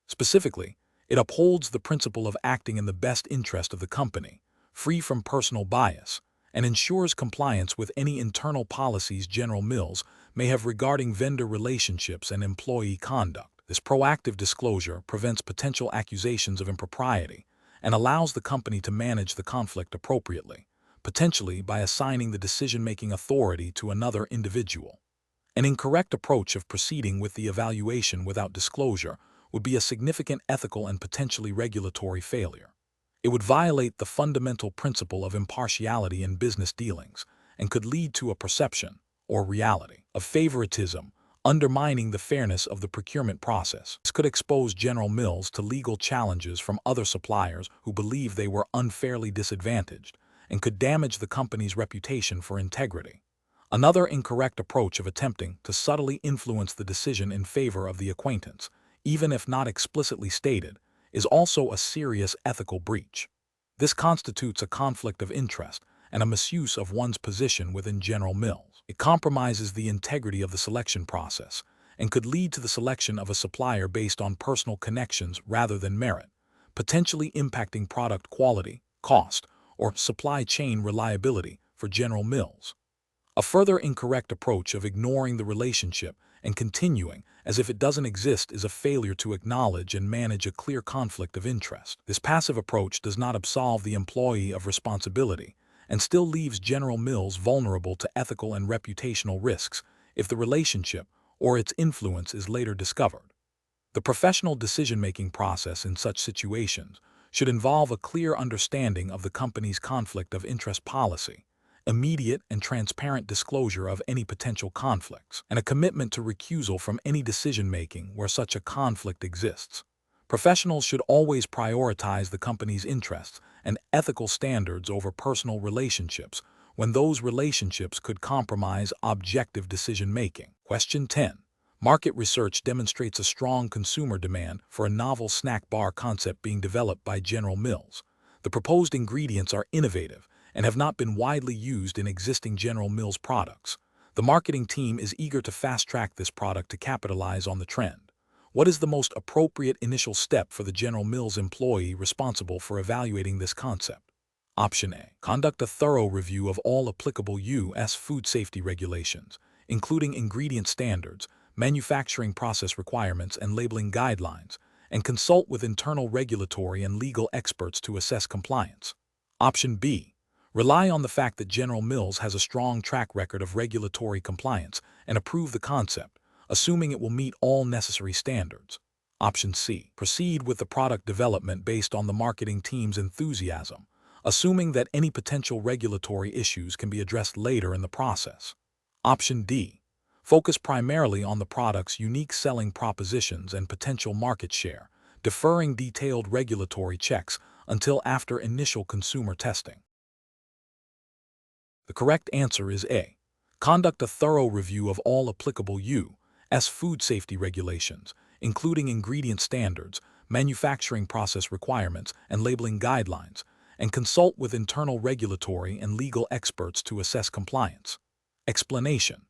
Specifically, it upholds the principle of acting in the best interest of the company, free from personal bias, and ensures compliance with any internal policies General Mills may have regarding vendor relationships and employee conduct. This proactive disclosure prevents potential accusations of impropriety and allows the company to manage the conflict appropriately, potentially by assigning the decision-making authority to another individual. An incorrect approach of proceeding with the evaluation without disclosure would be a significant ethical and potentially regulatory failure. It would violate the fundamental principle of impartiality in business dealings and could lead to a perception, or reality, of favoritism, undermining the fairness of the procurement process. This could expose General Mills to legal challenges from other suppliers who believe they were unfairly disadvantaged and could damage the company's reputation for integrity. Another incorrect approach of attempting to subtly influence the decision in favor of the acquaintance, even if not explicitly stated, is also a serious ethical breach. This constitutes a conflict of interest and a misuse of one's position within General Mills. It compromises the integrity of the selection process and could lead to the selection of a supplier based on personal connections rather than merit, potentially impacting product quality, cost, or supply chain reliability for General Mills. A further incorrect approach of ignoring the relationship and continuing as if it doesn't exist is a failure to acknowledge and manage a clear conflict of interest. This passive approach does not absolve the employee of responsibility and still leaves General Mills vulnerable to ethical and reputational risks if the relationship or its influence is later discovered. The professional decision-making process in such situations should involve a clear understanding of the company's conflict of interest policy, immediate and transparent disclosure of any potential conflicts, and a commitment to recusal from any decision-making where such a conflict exists. Professionals should always prioritize the company's interests and ethical standards over personal relationships when those relationships could compromise objective decision-making. Question 10. Market research demonstrates a strong consumer demand for a novel snack bar concept being developed by General Mills. The proposed ingredients are innovative and have not been widely used in existing General Mills products. The marketing team is eager to fast-track this product to capitalize on the trend. What is the most appropriate initial step for the General Mills employee responsible for evaluating this concept? Option A. Conduct a thorough review of all applicable U.S. food safety regulations, including ingredient standards, manufacturing process requirements, and labeling guidelines, and consult with internal regulatory and legal experts to assess compliance. Option B. Rely on the fact that General Mills has a strong track record of regulatory compliance and approve the concept, assuming it will meet all necessary standards. Option C. Proceed with the product development based on the marketing team's enthusiasm, assuming that any potential regulatory issues can be addressed later in the process. Option D. Focus primarily on the product's unique selling propositions and potential market share, deferring detailed regulatory checks until after initial consumer testing. The correct answer is A. Conduct a thorough review of all applicable U.S. food safety regulations, including ingredient standards, manufacturing process requirements, and labeling guidelines, and consult with internal regulatory and legal experts to assess compliance. Explanation.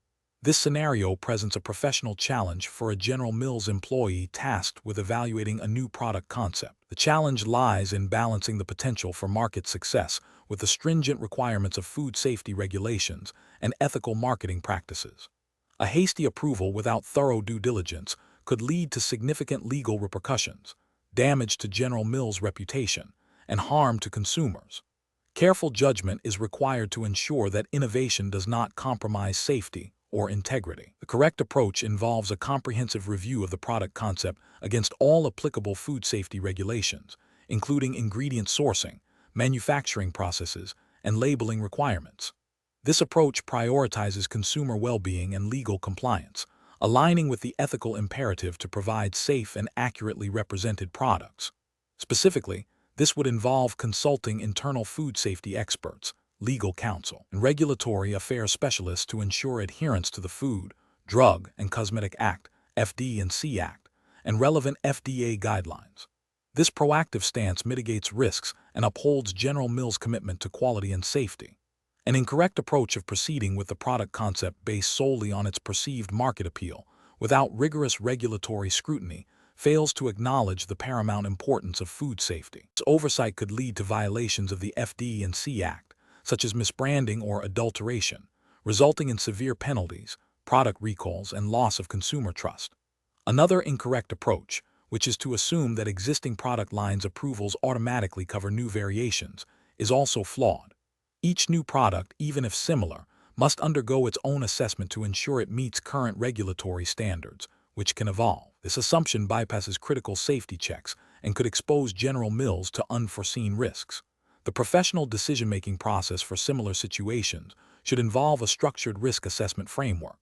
This scenario presents a professional challenge for a General Mills employee tasked with evaluating a new product concept. The challenge lies in balancing the potential for market success with the stringent requirements of food safety regulations and ethical marketing practices. A hasty approval without thorough due diligence could lead to significant legal repercussions, damage to General Mills' reputation, and harm to consumers. Careful judgment is required to ensure that innovation does not compromise safety or integrity. The correct approach involves a comprehensive review of the product concept against all applicable food safety regulations, including ingredient sourcing, manufacturing processes, and labeling requirements. This approach prioritizes consumer well-being and legal compliance, aligning with the ethical imperative to provide safe and accurately represented products. Specifically, this would involve consulting internal food safety experts, legal counsel, and regulatory affairs specialists to ensure adherence to the Food, Drug, and Cosmetic Act, FD&C Act, and relevant FDA guidelines. This proactive stance mitigates risks and upholds General Mills' commitment to quality and safety. An incorrect approach of proceeding with the product concept based solely on its perceived market appeal, without rigorous regulatory scrutiny, fails to acknowledge the paramount importance of food safety. This oversight could lead to violations of the FD&C Act, such as misbranding or adulteration, resulting in severe penalties, product recalls, and loss of consumer trust. Another incorrect approach, which is to assume that existing product lines approvals automatically cover new variations, is also flawed. Each new product, even if similar, must undergo its own assessment to ensure it meets current regulatory standards, which can evolve. This assumption bypasses critical safety checks and could expose General Mills to unforeseen risks. The professional decision-making process for similar situations should involve a structured risk assessment framework.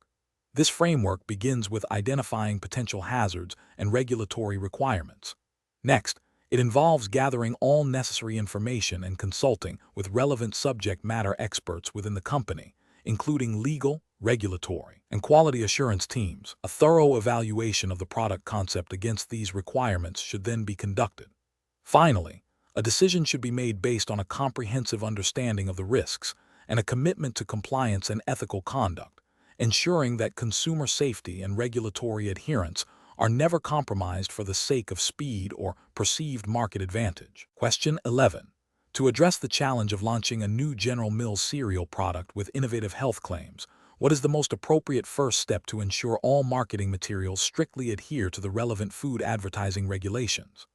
This framework begins with identifying potential hazards and regulatory requirements. Next, it involves gathering all necessary information and consulting with relevant subject matter experts within the company, including legal, regulatory, and quality assurance teams. A thorough evaluation of the product concept against these requirements should then be conducted. Finally, a decision should be made based on a comprehensive understanding of the risks and a commitment to compliance and ethical conduct, ensuring that consumer safety and regulatory adherence are never compromised for the sake of speed or perceived market advantage. Question 11. To address the challenge of launching a new General Mills cereal product with innovative health claims, what is the most appropriate first step to ensure all marketing materials strictly adhere to the relevant food advertising regulations?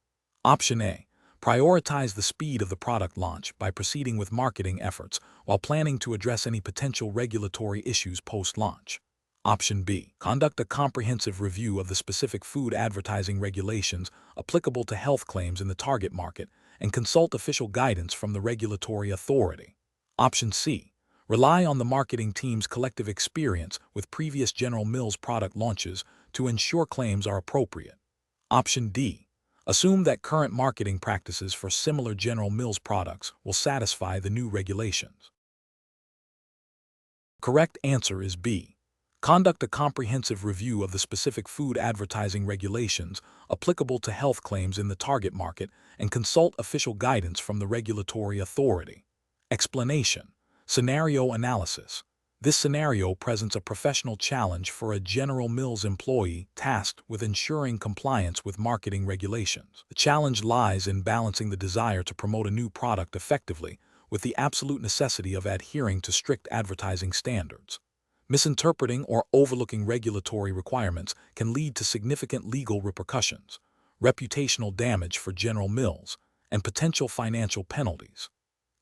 Option A. Prioritize the speed of the product launch by proceeding with marketing efforts while planning to address any potential regulatory issues post-launch. Option B. Conduct a comprehensive review of the specific food advertising regulations applicable to health claims in the target market and consult official guidance from the regulatory authority. Option C. Rely on the marketing team's collective experience with previous General Mills product launches to ensure claims are appropriate. Option D. Assume that current marketing practices for similar General Mills products will satisfy the new regulations. The correct answer is B. Conduct a comprehensive review of the specific food advertising regulations applicable to health claims in the target market and consult official guidance from the regulatory authority. Explanation. Scenario analysis. This scenario presents a professional challenge for a General Mills employee tasked with ensuring compliance with marketing regulations. The challenge lies in balancing the desire to promote a new product effectively with the absolute necessity of adhering to strict advertising standards. Misinterpreting or overlooking regulatory requirements can lead to significant legal repercussions, reputational damage for General Mills, and potential financial penalties.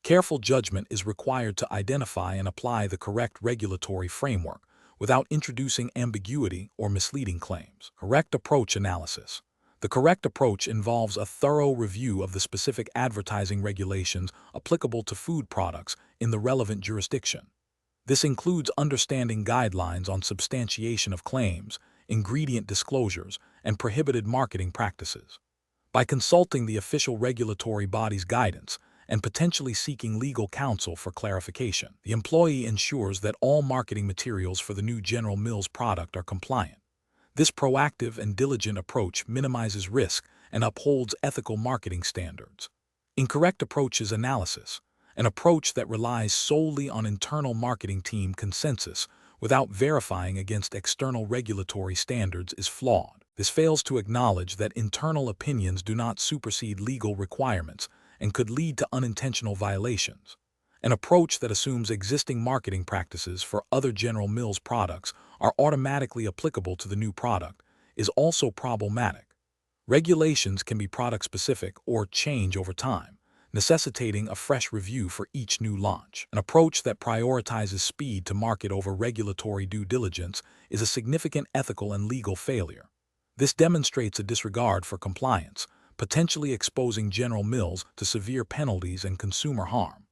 Careful judgment is required to identify and apply the correct regulatory framework without introducing ambiguity or misleading claims. Correct approach analysis. The correct approach involves a thorough review of the specific advertising regulations applicable to food products in the relevant jurisdiction. This includes understanding guidelines on substantiation of claims, ingredient disclosures, and prohibited marketing practices. By consulting the official regulatory body's guidance and potentially seeking legal counsel for clarification, the employee ensures that all marketing materials for the new General Mills product are compliant. This proactive and diligent approach minimizes risk and upholds ethical marketing standards. Incorrect approaches analysis. An approach that relies solely on internal marketing team consensus without verifying against external regulatory standards is flawed. This fails to acknowledge that internal opinions do not supersede legal requirements and could lead to unintentional violations. An approach that assumes existing marketing practices for other General Mills products are automatically applicable to the new product is also problematic. Regulations can be product-specific or change over time, necessitating a fresh review for each new launch. An approach that prioritizes speed to market over regulatory due diligence is a significant ethical and legal failure. This demonstrates a disregard for compliance, potentially exposing General Mills to severe penalties and consumer harm.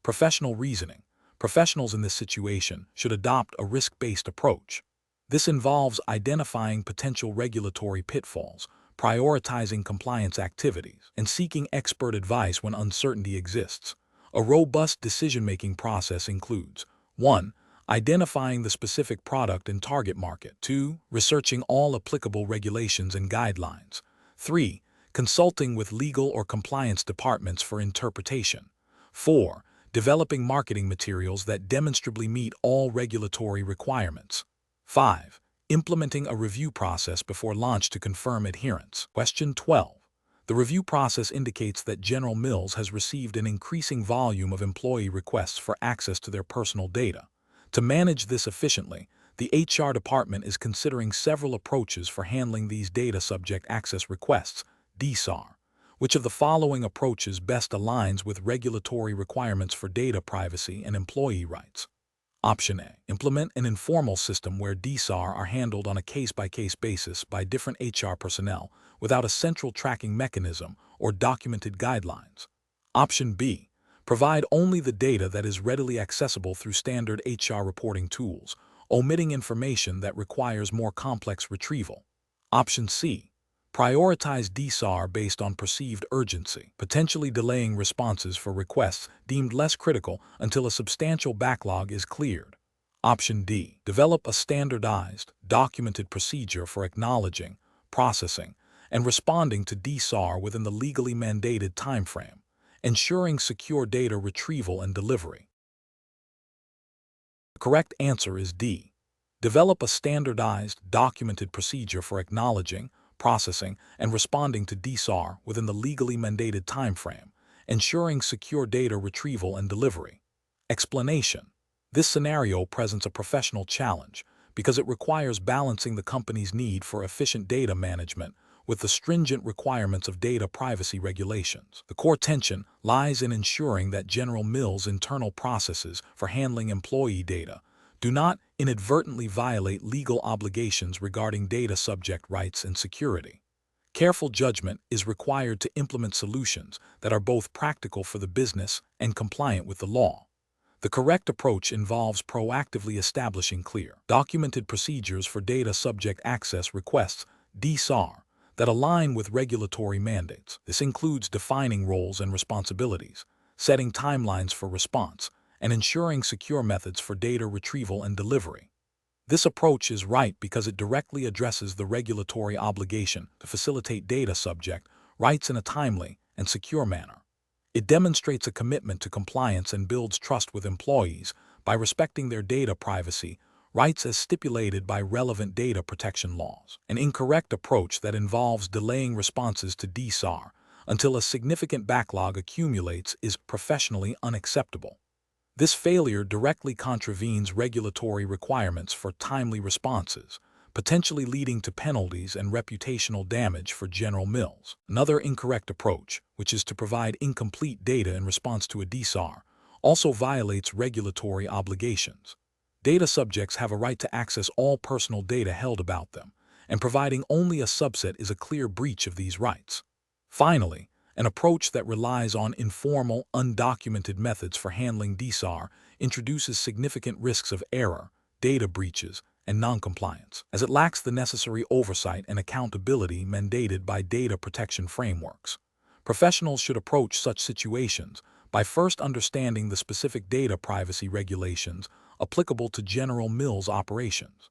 Professional reasoning. Professionals in this situation should adopt a risk-based approach. This involves identifying potential regulatory pitfalls, prioritizing compliance activities, and seeking expert advice when uncertainty exists. A robust decision-making process includes 1. Identifying the specific product and target market. 2. Researching all applicable regulations and guidelines. 3. Consulting with legal or compliance departments for interpretation. 4. Developing marketing materials that demonstrably meet all regulatory requirements. 5. Implementing a review process before launch to confirm adherence. Question 12. The review process indicates that General Mills has received an increasing volume of employee requests for access to their personal data. To manage this efficiently, the HR department is considering several approaches for handling these data subject access requests, DSAR. Which of the following approaches best aligns with regulatory requirements for data privacy and employee rights? Option A. Implement an informal system where DSAR are handled on a case-by-case basis by different HR personnel without a central tracking mechanism or documented guidelines. Option B. Provide only the data that is readily accessible through standard HR reporting tools, omitting information that requires more complex retrieval. Option C. Prioritize DSAR based on perceived urgency, potentially delaying responses for requests deemed less critical until a substantial backlog is cleared. Option D. Develop a standardized, documented procedure for acknowledging, processing, and responding to DSAR within the legally mandated timeframe, ensuring secure data retrieval and delivery. The correct answer is D. Develop a standardized, documented procedure for acknowledging, processing, and responding to DSAR within the legally mandated timeframe, ensuring secure data retrieval and delivery. Explanation. This scenario presents a professional challenge because it requires balancing the company's need for efficient data management with the stringent requirements of data privacy regulations. The core tension lies in ensuring that General Mills' internal processes for handling employee data do not inadvertently violate legal obligations regarding data subject rights and security. Careful judgment is required to implement solutions that are both practical for the business and compliant with the law. The correct approach involves proactively establishing clear, documented procedures for data subject access requests, DSAR, that align with regulatory mandates. This includes defining roles and responsibilities, setting timelines for response, and ensuring secure methods for data retrieval and delivery. This approach is right because it directly addresses the regulatory obligation to facilitate data subject rights in a timely and secure manner. It demonstrates a commitment to compliance and builds trust with employees by respecting their data privacy rights as stipulated by relevant data protection laws. An incorrect approach that involves delaying responses to DSAR until a significant backlog accumulates is professionally unacceptable. This failure directly contravenes regulatory requirements for timely responses, potentially leading to penalties and reputational damage for General Mills. Another incorrect approach, which is to provide incomplete data in response to a DSAR, also violates regulatory obligations. Data subjects have a right to access all personal data held about them, and providing only a subset is a clear breach of these rights. Finally, an approach that relies on informal, undocumented methods for handling DSAR introduces significant risks of error, data breaches, and noncompliance, as it lacks the necessary oversight and accountability mandated by data protection frameworks. Professionals should approach such situations by first understanding the specific data privacy regulations applicable to General Mills operations.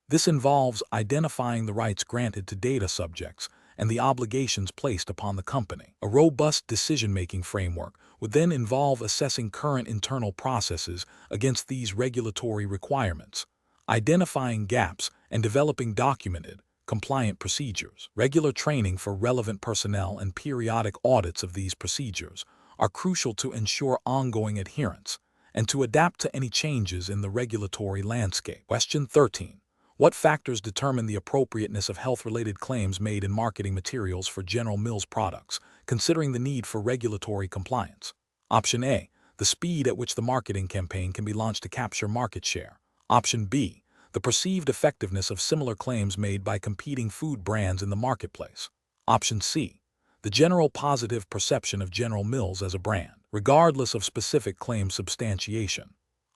This involves identifying the rights granted to data subjects and the obligations placed upon the company. A robust decision-making framework would then involve assessing current internal processes against these regulatory requirements, identifying gaps, and developing documented, compliant procedures. Regular training for relevant personnel and periodic audits of these procedures are crucial to ensure ongoing adherence and to adapt to any changes in the regulatory landscape. Question 13. What factors determine the appropriateness of health-related claims made in marketing materials for General Mills products, considering the need for regulatory compliance? Option A. The speed at which the marketing campaign can be launched to capture market share. Option B. The perceived effectiveness of similar claims made by competing food brands in the marketplace. Option C. The general positive perception of General Mills as a brand, regardless of specific claim substantiation.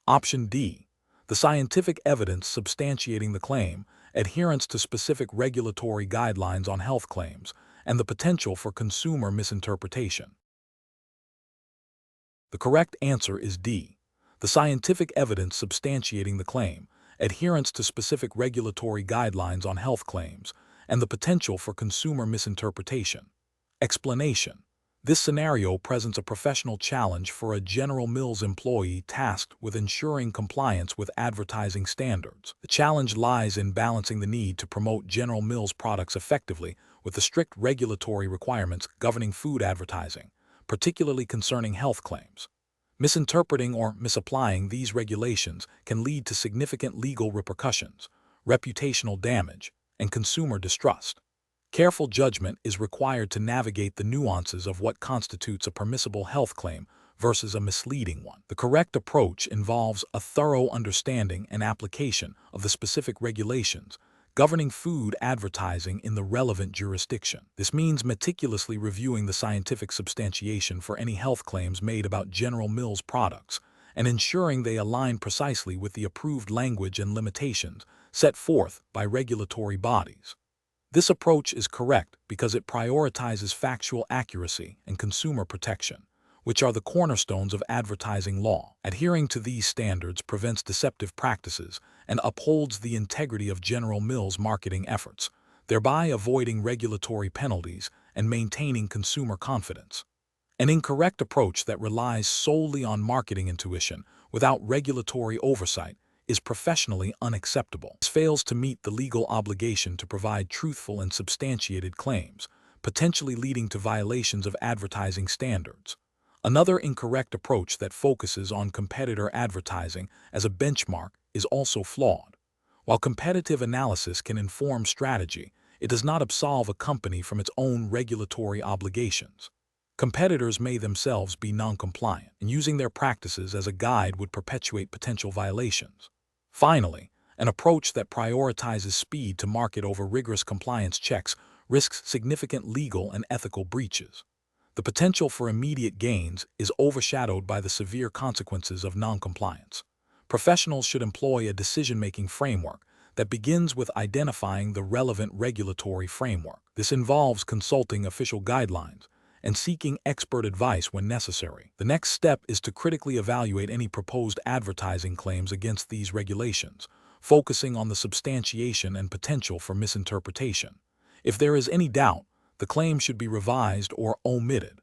Option D. The scientific evidence substantiating the claim, adherence to specific regulatory guidelines on health claims, and the potential for consumer misinterpretation. The correct answer is D. The scientific evidence substantiating the claim, adherence to specific regulatory guidelines on health claims, and the potential for consumer misinterpretation. Explanation. This scenario presents a professional challenge for a General Mills employee tasked with ensuring compliance with advertising standards. The challenge lies in balancing the need to promote General Mills products effectively with the strict regulatory requirements governing food advertising, particularly concerning health claims. Misinterpreting or misapplying these regulations can lead to significant legal repercussions, reputational damage, and consumer distrust. Careful judgment is required to navigate the nuances of what constitutes a permissible health claim versus a misleading one. The correct approach involves a thorough understanding and application of the specific regulations governing food advertising in the relevant jurisdiction. This means meticulously reviewing the scientific substantiation for any health claims made about General Mills products and ensuring they align precisely with the approved language and limitations set forth by regulatory bodies. This approach is correct because it prioritizes factual accuracy and consumer protection, which are the cornerstones of advertising law. Adhering to these standards prevents deceptive practices and upholds the integrity of General Mills' marketing efforts, thereby avoiding regulatory penalties and maintaining consumer confidence. An incorrect approach that relies solely on marketing intuition without regulatory oversight is professionally unacceptable. This fails to meet the legal obligation to provide truthful and substantiated claims, potentially leading to violations of advertising standards. Another incorrect approach that focuses on competitor advertising as a benchmark is also flawed. While competitive analysis can inform strategy, it does not absolve a company from its own regulatory obligations. Competitors may themselves be non-compliant, and using their practices as a guide would perpetuate potential violations. Finally, an approach that prioritizes speed to market over rigorous compliance checks risks significant legal and ethical breaches. The potential for immediate gains is overshadowed by the severe consequences of non-compliance. Professionals should employ a decision-making framework that begins with identifying the relevant regulatory framework. This involves consulting official guidelines and seeking expert advice when necessary. The next step is to critically evaluate any proposed advertising claims against these regulations, focusing on the substantiation and potential for misinterpretation. If there is any doubt, the claim should be revised or omitted.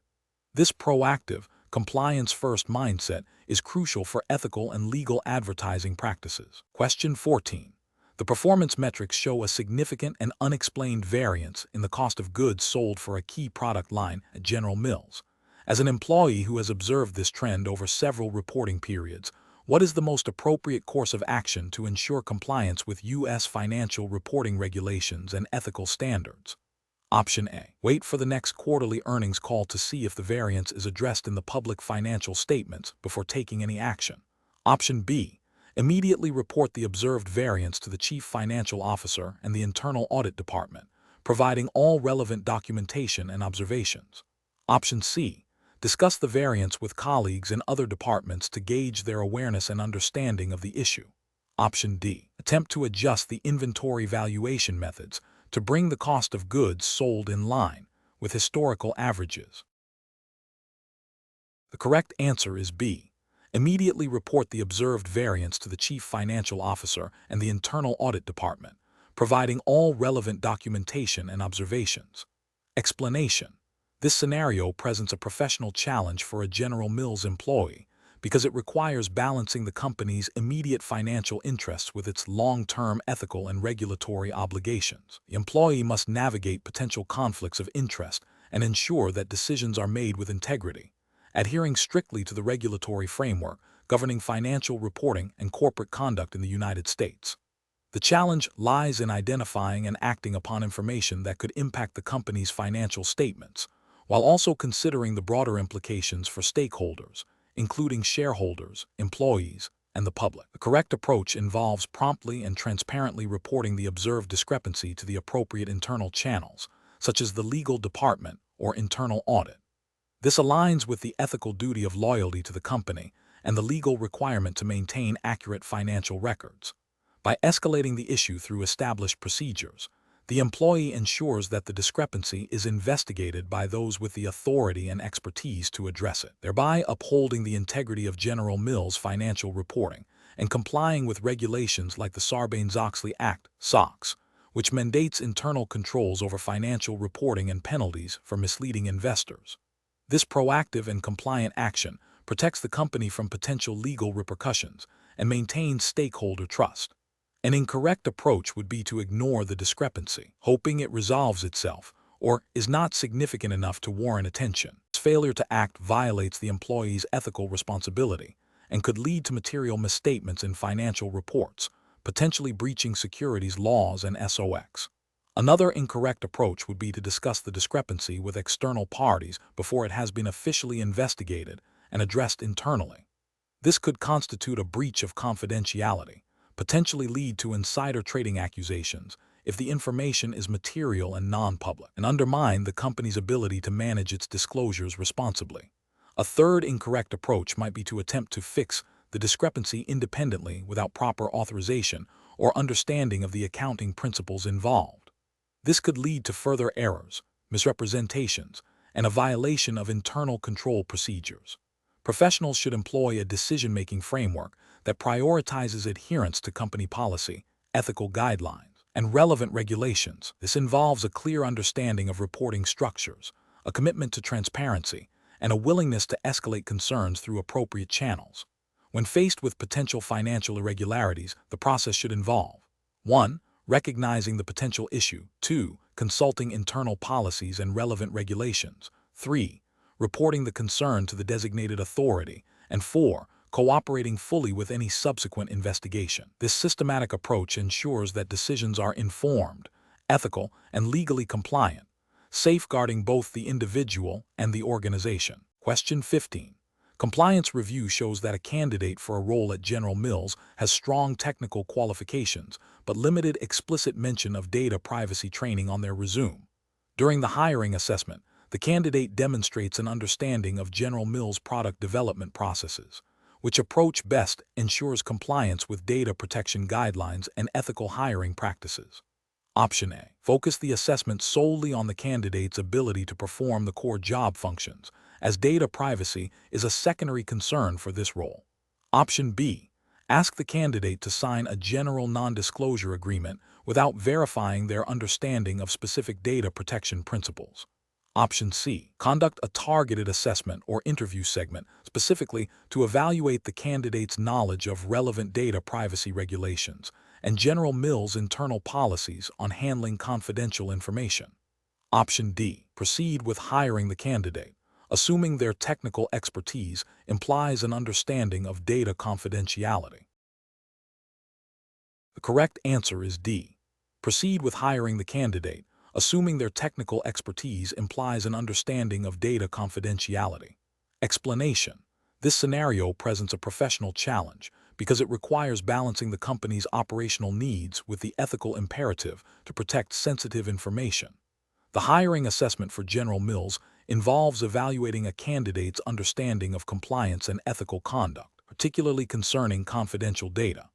This proactive, compliance-first mindset is crucial for ethical and legal advertising practices. Question 14. The performance metrics show a significant and unexplained variance in the cost of goods sold for a key product line at General Mills. As an employee who has observed this trend over several reporting periods, what is the most appropriate course of action to ensure compliance with U.S. financial reporting regulations and ethical standards? Option A. Wait for the next quarterly earnings call to see if the variance is addressed in the public financial statements before taking any action. Option B. Immediately report the observed variance to the Chief Financial Officer and the Internal Audit Department, providing all relevant documentation and observations. Option C. Discuss the variance with colleagues in other departments to gauge their awareness and understanding of the issue. Option D. Attempt to adjust the inventory valuation methods to bring the cost of goods sold in line with historical averages. The correct answer is B. Immediately report the observed variance to the Chief Financial Officer and the Internal Audit Department, providing all relevant documentation and observations. Explanation. This scenario presents a professional challenge for a General Mills employee because it requires balancing the company's immediate financial interests with its long-term ethical and regulatory obligations. The employee must navigate potential conflicts of interest and ensure that decisions are made with integrity, adhering strictly to the regulatory framework governing financial reporting and corporate conduct in the United States. The challenge lies in identifying and acting upon information that could impact the company's financial statements, while also considering the broader implications for stakeholders, including shareholders, employees, and the public. The correct approach involves promptly and transparently reporting the observed discrepancy to the appropriate internal channels, such as the legal department or internal audit. This aligns with the ethical duty of loyalty to the company and the legal requirement to maintain accurate financial records. By escalating the issue through established procedures, the employee ensures that the discrepancy is investigated by those with the authority and expertise to address it, thereby upholding the integrity of General Mills' financial reporting and complying with regulations like the Sarbanes-Oxley Act, SOX, which mandates internal controls over financial reporting and penalties for misleading investors. This proactive and compliant action protects the company from potential legal repercussions and maintains stakeholder trust. An incorrect approach would be to ignore the discrepancy, hoping it resolves itself, or is not significant enough to warrant attention. This failure to act violates the employee's ethical responsibility and could lead to material misstatements in financial reports, potentially breaching securities laws and SOX. Another incorrect approach would be to discuss the discrepancy with external parties before it has been officially investigated and addressed internally. This could constitute a breach of confidentiality, potentially lead to insider trading accusations if the information is material and non-public, and undermine the company's ability to manage its disclosures responsibly. A third incorrect approach might be to attempt to fix the discrepancy independently without proper authorization or understanding of the accounting principles involved. This could lead to further errors, misrepresentations, and a violation of internal control procedures. Professionals should employ a decision-making framework that prioritizes adherence to company policy, ethical guidelines, and relevant regulations. This involves a clear understanding of reporting structures, a commitment to transparency, and a willingness to escalate concerns through appropriate channels. When faced with potential financial irregularities, the process should involve 1. Recognizing the potential issue, 2. Consulting internal policies and relevant regulations, 3. Reporting the concern to the designated authority, and 4. Cooperating fully with any subsequent investigation. This systematic approach ensures that decisions are informed, ethical, and legally compliant, safeguarding both the individual and the organization. Question 15. Compliance review shows that a candidate for a role at General Mills has strong technical qualifications, but limited explicit mention of data privacy training on their resume. During the hiring assessment, the candidate demonstrates an understanding of General Mills' product development processes, which approach best ensures compliance with data protection guidelines and ethical hiring practices. Option A. Focus the assessment solely on the candidate's ability to perform the core job functions, as data privacy is a secondary concern for this role. Option B. Ask the candidate to sign a general non-disclosure agreement without verifying their understanding of specific data protection principles. Option C. Conduct a targeted assessment or interview segment specifically to evaluate the candidate's knowledge of relevant data privacy regulations and General Mills' internal policies on handling confidential information. Option D. Proceed with hiring the candidate, assuming their technical expertise implies an understanding of data confidentiality. The correct answer is D. Proceed with hiring the candidate, assuming their technical expertise implies an understanding of data confidentiality. Explanation. This scenario presents a professional challenge because it requires balancing the company's operational needs with the ethical imperative to protect sensitive information. The hiring assessment for General Mills involves evaluating a candidate's understanding of compliance and ethical conduct, particularly concerning confidential data.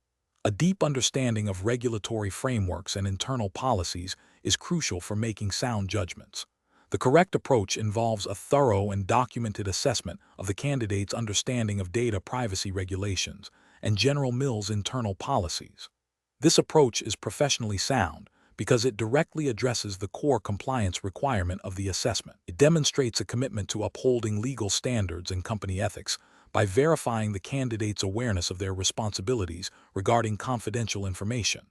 A deep understanding of regulatory frameworks and internal policies is crucial for making sound judgments. The correct approach involves a thorough and documented assessment of the candidate's understanding of data privacy regulations and General Mills' internal policies. This approach is professionally sound because it directly addresses the core compliance requirement of the assessment. It demonstrates a commitment to upholding legal standards and company ethics by verifying the candidate's awareness of their responsibilities regarding confidential information.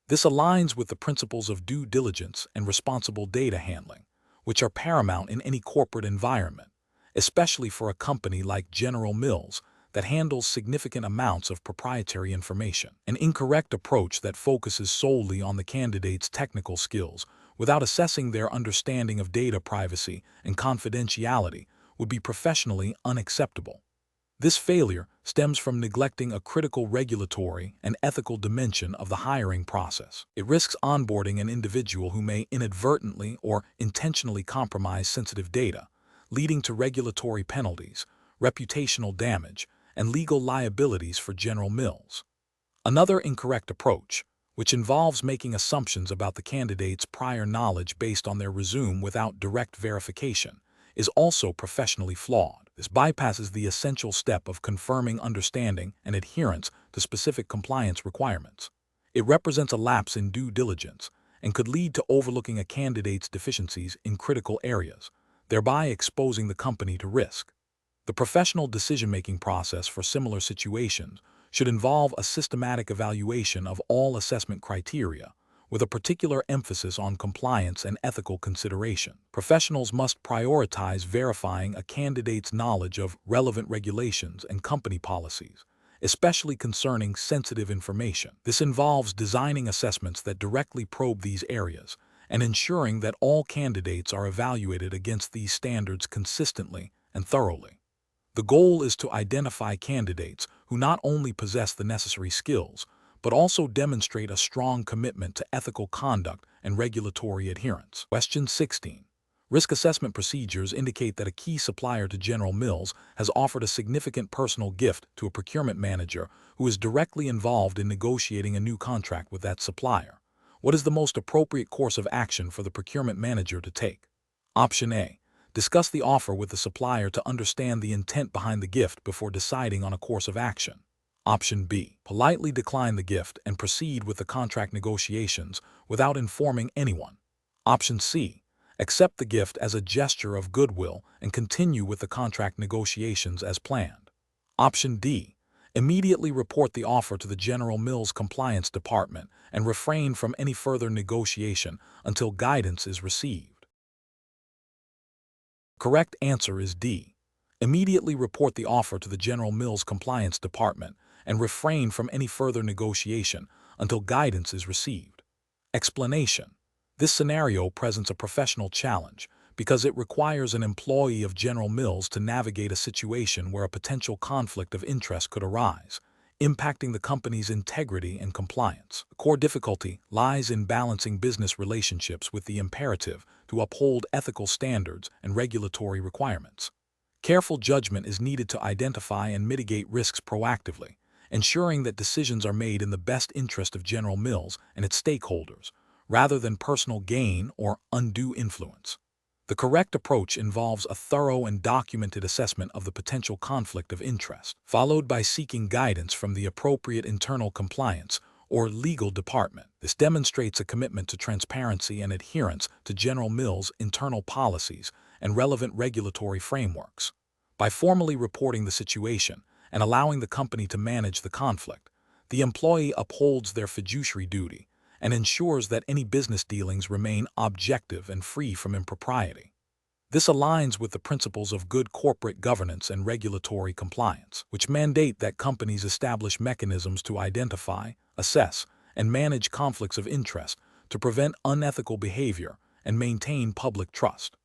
This aligns with the principles of due diligence and responsible data handling, which are paramount in any corporate environment, especially for a company like General Mills that handles significant amounts of proprietary information. An incorrect approach that focuses solely on the candidate's technical skills without assessing their understanding of data privacy and confidentiality would be professionally unacceptable. This failure stems from neglecting a critical regulatory and ethical dimension of the hiring process. It risks onboarding an individual who may inadvertently or intentionally compromise sensitive data, leading to regulatory penalties, reputational damage, and legal liabilities for General Mills. Another incorrect approach, which involves making assumptions about the candidate's prior knowledge based on their resume without direct verification, is also professionally flawed. This bypasses the essential step of confirming understanding and adherence to specific compliance requirements. It represents a lapse in due diligence and could lead to overlooking a candidate's deficiencies in critical areas, thereby exposing the company to risk. The professional decision-making process for similar situations should involve a systematic evaluation of all assessment criteria, with a particular emphasis on compliance and ethical consideration. Professionals must prioritize verifying a candidate's knowledge of relevant regulations and company policies, especially concerning sensitive information. This involves designing assessments that directly probe these areas and ensuring that all candidates are evaluated against these standards consistently and thoroughly. The goal is to identify candidates who not only possess the necessary skills, but also demonstrate a strong commitment to ethical conduct and regulatory adherence. Question 16. Risk assessment procedures indicate that a key supplier to General Mills has offered a significant personal gift to a procurement manager who is directly involved in negotiating a new contract with that supplier. What is the most appropriate course of action for the procurement manager to take? Option A. Discuss the offer with the supplier to understand the intent behind the gift before deciding on a course of action. Option B. Politely decline the gift and proceed with the contract negotiations without informing anyone. Option C. Accept the gift as a gesture of goodwill and continue with the contract negotiations as planned. Option D. Immediately report the offer to the General Mills Compliance Department and refrain from any further negotiation until guidance is received. Correct answer is D. Immediately report the offer to the General Mills Compliance Department and refrain from any further negotiation until guidance is received. Explanation. This scenario presents a professional challenge because it requires an employee of General Mills to navigate a situation where a potential conflict of interest could arise, impacting the company's integrity and compliance. The core difficulty lies in balancing business relationships with the imperative to uphold ethical standards and regulatory requirements. Careful judgment is needed to identify and mitigate risks proactively, ensuring that decisions are made in the best interest of General Mills and its stakeholders, rather than personal gain or undue influence. The correct approach involves a thorough and documented assessment of the potential conflict of interest, followed by seeking guidance from the appropriate internal compliance or legal department. This demonstrates a commitment to transparency and adherence to General Mills' internal policies and relevant regulatory frameworks. By formally reporting the situation and allowing the company to manage the conflict, the employee upholds their fiduciary duty and ensures that any business dealings remain objective and free from impropriety. This aligns with the principles of good corporate governance and regulatory compliance, which mandate that companies establish mechanisms to identify, assess, and manage conflicts of interest to prevent unethical behavior and maintain public trust.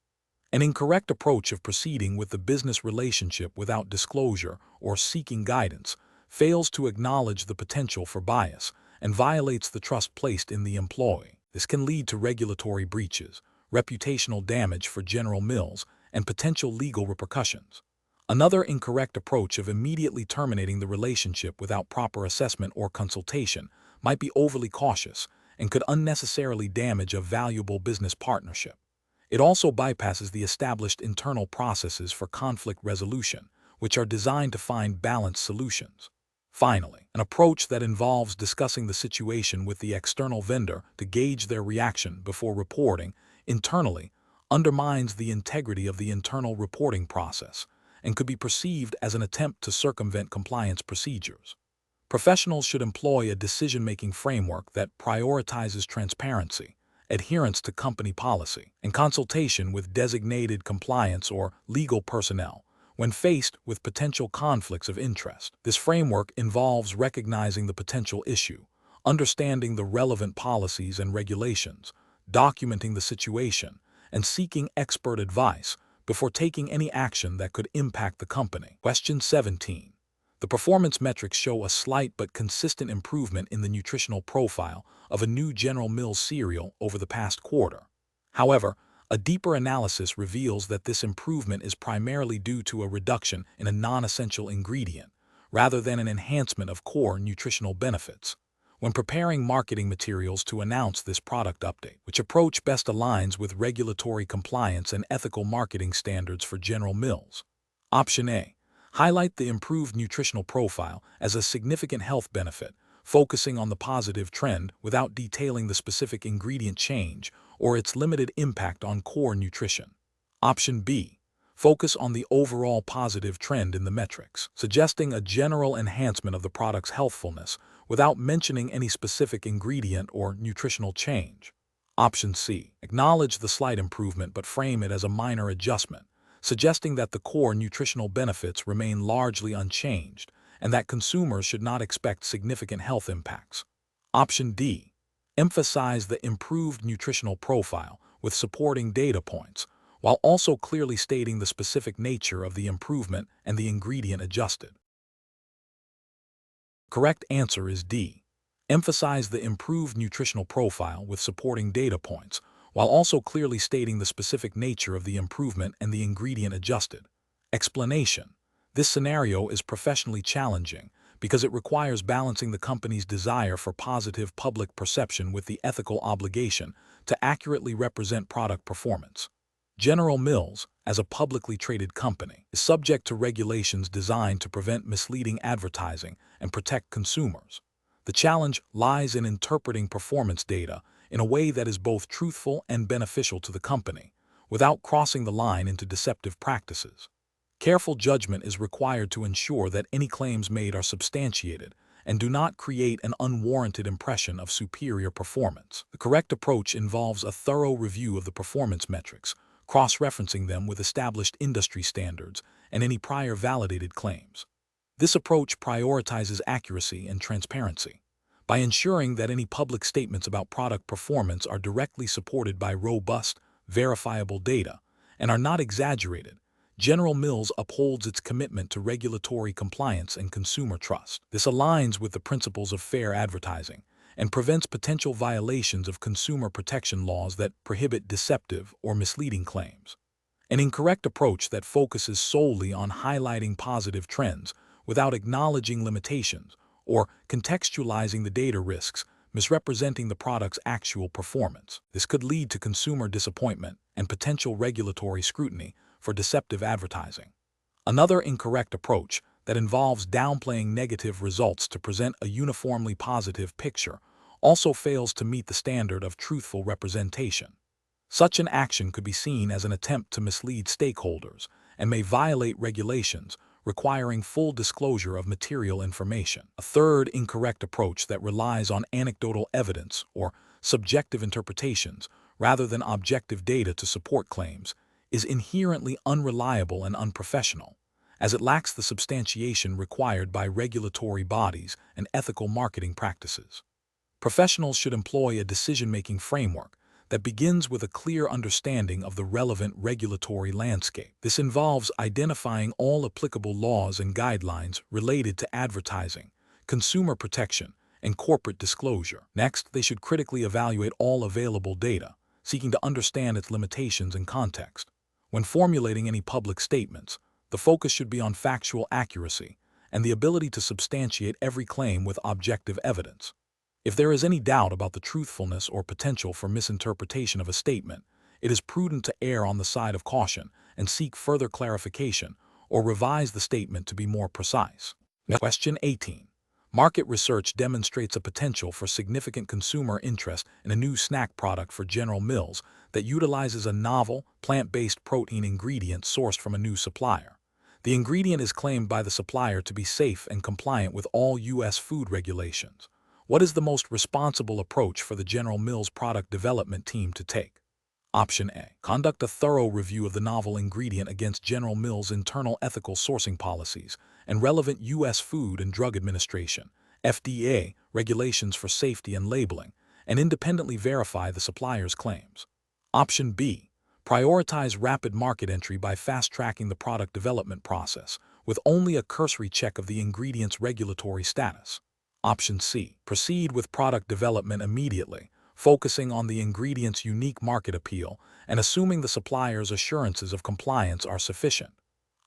An incorrect approach of proceeding with the business relationship without disclosure or seeking guidance fails to acknowledge the potential for bias and violates the trust placed in the employee. This can lead to regulatory breaches, reputational damage for General Mills, and potential legal repercussions. Another incorrect approach of immediately terminating the relationship without proper assessment or consultation might be overly cautious and could unnecessarily damage a valuable business partnership. It also bypasses the established internal processes for conflict resolution, which are designed to find balanced solutions. Finally, an approach that involves discussing the situation with the external vendor to gauge their reaction before reporting internally undermines the integrity of the internal reporting process and could be perceived as an attempt to circumvent compliance procedures. Professionals should employ a decision-making framework that prioritizes transparency, adherence to company policy, and consultation with designated compliance or legal personnel when faced with potential conflicts of interest. This framework involves recognizing the potential issue, understanding the relevant policies and regulations, documenting the situation, and seeking expert advice before taking any action that could impact the company. Question 17. The performance metrics show a slight but consistent improvement in the nutritional profile of a new General Mills cereal over the past quarter. However, a deeper analysis reveals that this improvement is primarily due to a reduction in a non-essential ingredient, rather than an enhancement of core nutritional benefits. When preparing marketing materials to announce this product update, which approach best aligns with regulatory compliance and ethical marketing standards for General Mills? Option A. Highlight the improved nutritional profile as a significant health benefit, focusing on the positive trend without detailing the specific ingredient change or its limited impact on core nutrition. Option B. Focus on the overall positive trend in the metrics, suggesting a general enhancement of the product's healthfulness without mentioning any specific ingredient or nutritional change. Option C. Acknowledge the slight improvement but frame it as a minor adjustment, suggesting that the core nutritional benefits remain largely unchanged and that consumers should not expect significant health impacts. Option D. Emphasize the improved nutritional profile with supporting data points, while also clearly stating the specific nature of the improvement and the ingredient adjusted. Correct answer is D. Emphasize the improved nutritional profile with supporting data points, while also clearly stating the specific nature of the improvement and the ingredient adjusted. Explanation. This scenario is professionally challenging because it requires balancing the company's desire for positive public perception with the ethical obligation to accurately represent product performance. General Mills, as a publicly traded company, is subject to regulations designed to prevent misleading advertising and protect consumers. The challenge lies in interpreting performance data in a way that is both truthful and beneficial to the company, without crossing the line into deceptive practices. Careful judgment is required to ensure that any claims made are substantiated and do not create an unwarranted impression of superior performance. The correct approach involves a thorough review of the performance metrics, cross-referencing them with established industry standards and any prior validated claims. This approach prioritizes accuracy and transparency. By ensuring that any public statements about product performance are directly supported by robust, verifiable data and are not exaggerated, General Mills upholds its commitment to regulatory compliance and consumer trust. This aligns with the principles of fair advertising and prevents potential violations of consumer protection laws that prohibit deceptive or misleading claims. An incorrect approach that focuses solely on highlighting positive trends without acknowledging limitations or contextualizing the data risks, misrepresenting the product's actual performance. This could lead to consumer disappointment and potential regulatory scrutiny for deceptive advertising. Another incorrect approach that involves downplaying negative results to present a uniformly positive picture also fails to meet the standard of truthful representation. Such an action could be seen as an attempt to mislead stakeholders and may violate regulations requiring full disclosure of material information. A third incorrect approach that relies on anecdotal evidence or subjective interpretations rather than objective data to support claims is inherently unreliable and unprofessional, as it lacks the substantiation required by regulatory bodies and ethical marketing practices. Professionals should employ a decision-making framework that begins with a clear understanding of the relevant regulatory landscape. This involves identifying all applicable laws and guidelines related to advertising, consumer protection, and corporate disclosure. Next, they should critically evaluate all available data, seeking to understand its limitations and context. When formulating any public statements, the focus should be on factual accuracy and the ability to substantiate every claim with objective evidence. If there is any doubt about the truthfulness or potential for misinterpretation of a statement, it is prudent to err on the side of caution and seek further clarification or revise the statement to be more precise. Question 18. Market research demonstrates a potential for significant consumer interest in a new snack product for General Mills that utilizes a novel, plant-based protein ingredient sourced from a new supplier. The ingredient is claimed by the supplier to be safe and compliant with all U.S. food regulations. What is the most responsible approach for the General Mills product development team to take? Option A. Conduct a thorough review of the novel ingredient against General Mills' internal ethical sourcing policies and relevant U.S. Food and Drug Administration (FDA) regulations for safety and labeling, and independently verify the supplier's claims. Option B. Prioritize rapid market entry by fast-tracking the product development process, with only a cursory check of the ingredient's regulatory status. Option C. Proceed with product development immediately, focusing on the ingredient's unique market appeal and assuming the supplier's assurances of compliance are sufficient.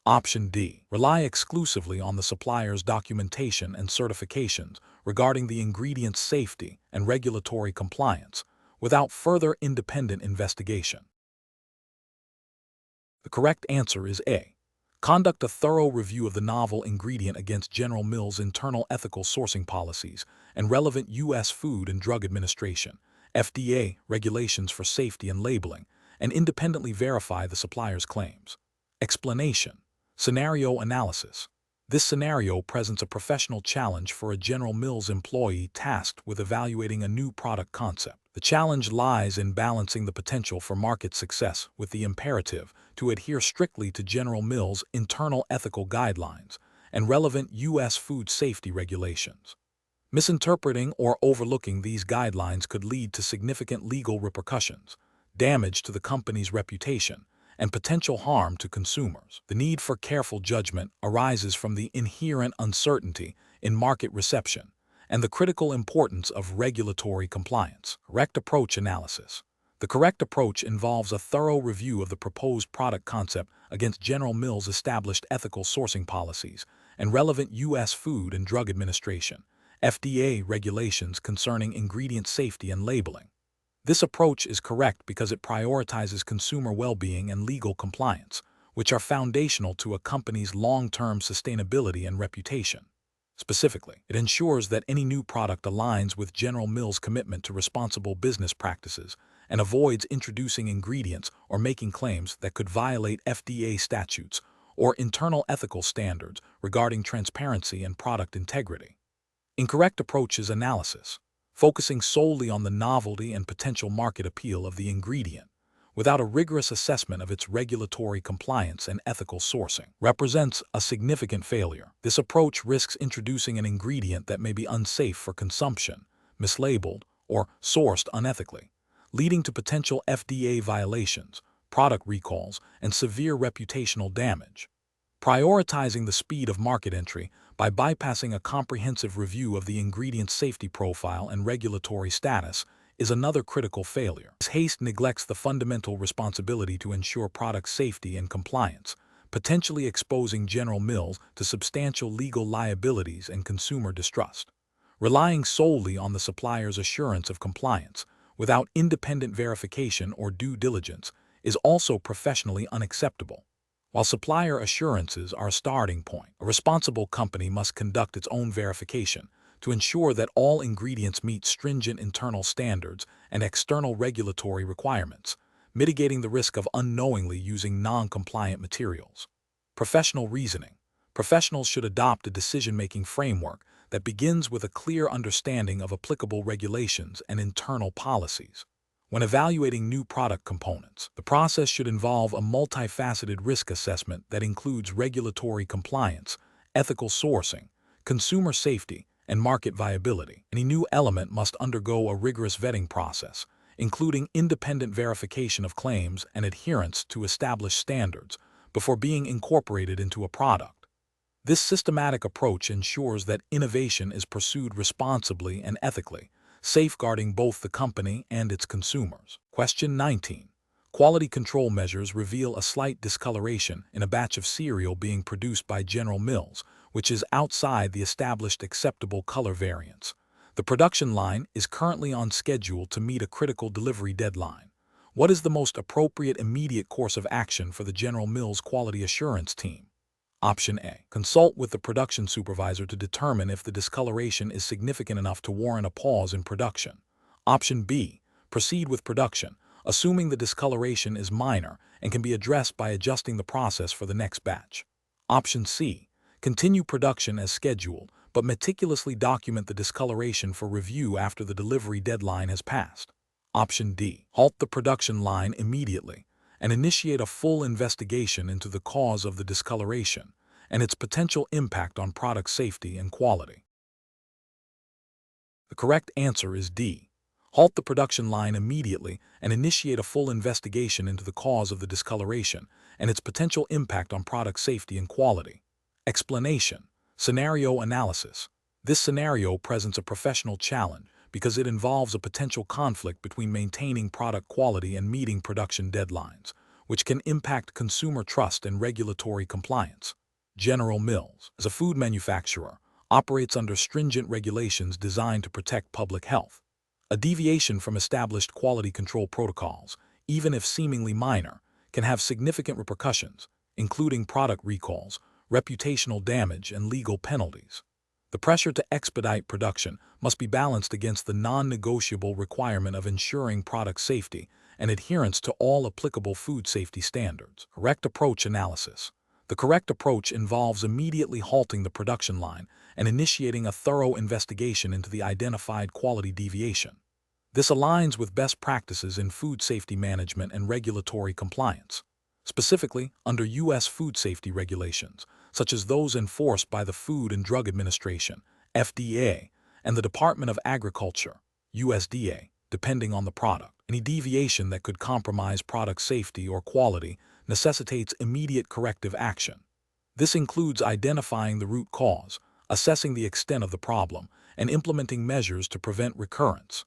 Option D. Rely exclusively on the supplier's documentation and certifications regarding the ingredient's safety and regulatory compliance, without further independent investigation. The correct answer is A. Conduct a thorough review of the novel ingredient against General Mills' internal ethical sourcing policies and relevant U.S. Food and Drug Administration (FDA) regulations for safety and labeling, and independently verify the supplier's claims. Explanation. Scenario analysis. This scenario presents a professional challenge for a General Mills employee tasked with evaluating a new product concept. The challenge lies in balancing the potential for market success with the imperative to adhere strictly to General Mills' internal ethical guidelines and relevant U.S. food safety regulations. Misinterpreting or overlooking these guidelines could lead to significant legal repercussions, damage to the company's reputation, and potential harm to consumers. The need for careful judgment arises from the inherent uncertainty in market reception and the critical importance of regulatory compliance. Correct approach analysis. The correct approach involves a thorough review of the proposed product concept against General Mills' established ethical sourcing policies and relevant U.S. Food and Drug Administration (FDA) regulations concerning ingredient safety and labeling. This approach is correct because it prioritizes consumer well-being and legal compliance, which are foundational to a company's long-term sustainability and reputation. Specifically, it ensures that any new product aligns with General Mills' commitment to responsible business practices and avoids introducing ingredients or making claims that could violate FDA statutes or internal ethical standards regarding transparency and product integrity. Incorrect approaches analysis. Focusing solely on the novelty and potential market appeal of the ingredient, without a rigorous assessment of its regulatory compliance and ethical sourcing, represents a significant failure. This approach risks introducing an ingredient that may be unsafe for consumption, mislabeled, or sourced unethically, leading to potential FDA violations, product recalls, and severe reputational damage. Prioritizing the speed of market entry by bypassing a comprehensive review of the ingredient's safety profile and regulatory status is another critical failure. This haste neglects the fundamental responsibility to ensure product safety and compliance, potentially exposing General Mills to substantial legal liabilities and consumer distrust. Relying solely on the supplier's assurance of compliance, without independent verification or due diligence, is also professionally unacceptable. While supplier assurances are a starting point, a responsible company must conduct its own verification to ensure that all ingredients meet stringent internal standards and external regulatory requirements, mitigating the risk of unknowingly using non-compliant materials. Professional reasoning. Professionals should adopt a decision-making framework that begins with a clear understanding of applicable regulations and internal policies. When evaluating new product components, the process should involve a multifaceted risk assessment that includes regulatory compliance, ethical sourcing, consumer safety, and market viability. Any new element must undergo a rigorous vetting process, including independent verification of claims and adherence to established standards, before being incorporated into a product. This systematic approach ensures that innovation is pursued responsibly and ethically, safeguarding both the company and its consumers. Question 19. Quality control measures reveal a slight discoloration in a batch of cereal being produced by General Mills, which is outside the established acceptable color variants. The production line is currently on schedule to meet a critical delivery deadline. What is the most appropriate immediate course of action for the General Mills quality assurance team? Option A. Consult with the production supervisor to determine if the discoloration is significant enough to warrant a pause in production. Option B. Proceed with production, assuming the discoloration is minor and can be addressed by adjusting the process for the next batch. Option C. Continue production as scheduled, but meticulously document the discoloration for review after the delivery deadline has passed. Option D. Halt the production line immediately and initiate a full investigation into the cause of the discoloration and its potential impact on product safety and quality. The correct answer is D. Halt the production line immediately and initiate a full investigation into the cause of the discoloration and its potential impact on product safety and quality. Explanation. Scenario analysis. This scenario presents a professional challenge because it involves a potential conflict between maintaining product quality and meeting production deadlines, which can impact consumer trust and regulatory compliance. General Mills, as a food manufacturer, operates under stringent regulations designed to protect public health. A deviation from established quality control protocols, even if seemingly minor, can have significant repercussions, including product recalls, reputational damage, and legal penalties. The pressure to expedite production must be balanced against the non-negotiable requirement of ensuring product safety and adherence to all applicable food safety standards. Correct approach analysis. The correct approach involves immediately halting the production line and initiating a thorough investigation into the identified quality deviation. This aligns with best practices in food safety management and regulatory compliance, specifically under U.S. food safety regulations, such as those enforced by the Food and Drug Administration, FDA, and the Department of Agriculture, USDA, depending on the product. Any deviation that could compromise product safety or quality necessitates immediate corrective action. This includes identifying the root cause, assessing the extent of the problem, and implementing measures to prevent recurrence.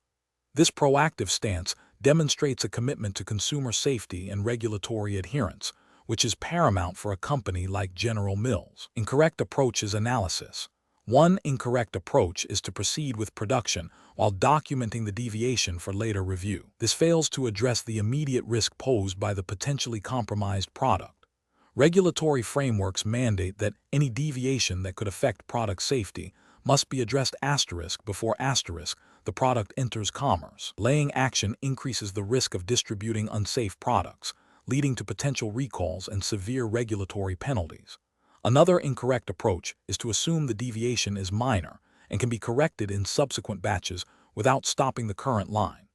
This proactive stance demonstrates a commitment to consumer safety and regulatory adherence, which is paramount for a company like General Mills. Incorrect approach is analysis. One incorrect approach is to proceed with production while documenting the deviation for later review. This fails to address the immediate risk posed by the potentially compromised product. Regulatory frameworks mandate that any deviation that could affect product safety must be addressed before the product enters commerce. Delaying action increases the risk of distributing unsafe products, leading to potential recalls and severe regulatory penalties. Another incorrect approach is to assume the deviation is minor and can be corrected in subsequent batches without stopping the current line.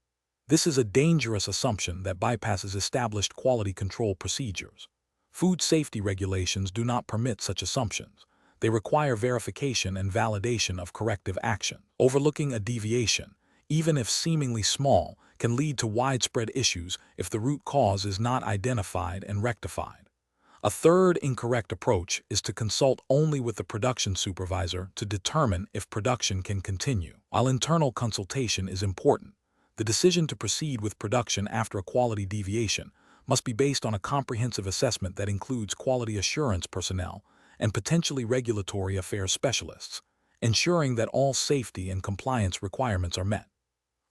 This is a dangerous assumption that bypasses established quality control procedures. Food safety regulations do not permit such assumptions. They require verification and validation of corrective action. Overlooking a deviation, even if seemingly small, can lead to widespread issues if the root cause is not identified and rectified. A third incorrect approach is to consult only with the production supervisor to determine if production can continue. While internal consultation is important, the decision to proceed with production after a quality deviation must be based on a comprehensive assessment that includes quality assurance personnel and potentially regulatory affairs specialists, ensuring that all safety and compliance requirements are met.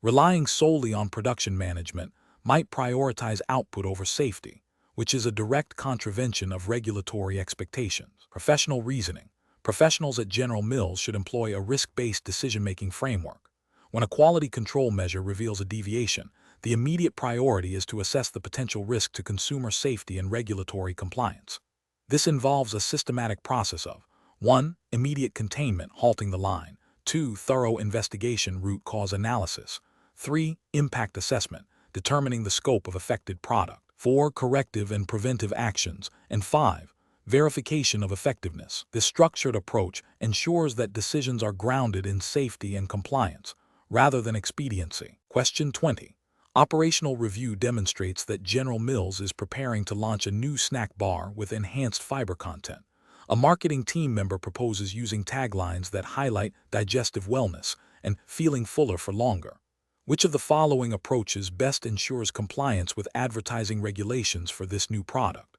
Relying solely on production management might prioritize output over safety, which is a direct contravention of regulatory expectations. Professional reasoning. Professionals at General Mills should employ a risk-based decision-making framework. When a quality control measure reveals a deviation, the immediate priority is to assess the potential risk to consumer safety and regulatory compliance. This involves a systematic process of 1. Immediate containment, halting the line; 2. Thorough investigation, root cause analysis; 3. Impact assessment, determining the scope of affected product; 4. Corrective and preventive actions; and 5. Verification of effectiveness. This structured approach ensures that decisions are grounded in safety and compliance, rather than expediency. Question 20. Operational review demonstrates that General Mills is preparing to launch a new snack bar with enhanced fiber content. A marketing team member proposes using taglines that highlight digestive wellness and feeling fuller for longer. Which of the following approaches best ensures compliance with advertising regulations for this new product?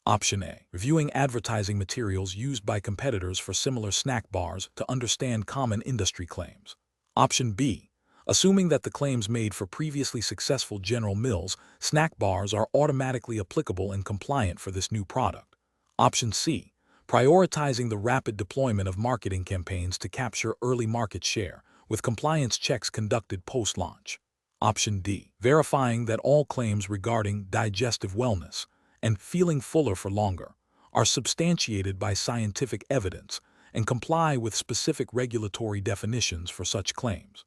Option A. Reviewing advertising materials used by competitors for similar snack bars to understand common industry claims. Option B. Assuming that the claims made for previously successful General Mills snack bars are automatically applicable and compliant for this new product. Option C. Prioritizing the rapid deployment of marketing campaigns to capture early market share, with compliance checks conducted post-launch. Option D. Verifying that all claims regarding digestive wellness and feeling fuller for longer are substantiated by scientific evidence and comply with specific regulatory definitions for such claims.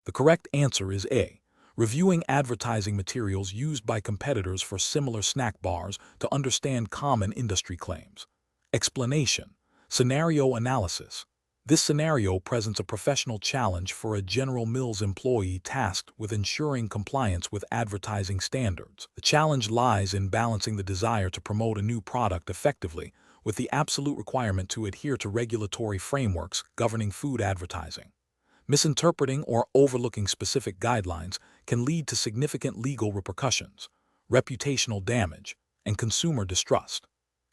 The correct answer is A. Reviewing advertising materials used by competitors for similar snack bars to understand common industry claims. Explanation. Scenario analysis. This scenario presents a professional challenge for a General Mills employee tasked with ensuring compliance with advertising standards. The challenge lies in balancing the desire to promote a new product effectively with the absolute requirement to adhere to regulatory frameworks governing food advertising. Misinterpreting or overlooking specific guidelines can lead to significant legal repercussions, reputational damage, and consumer distrust.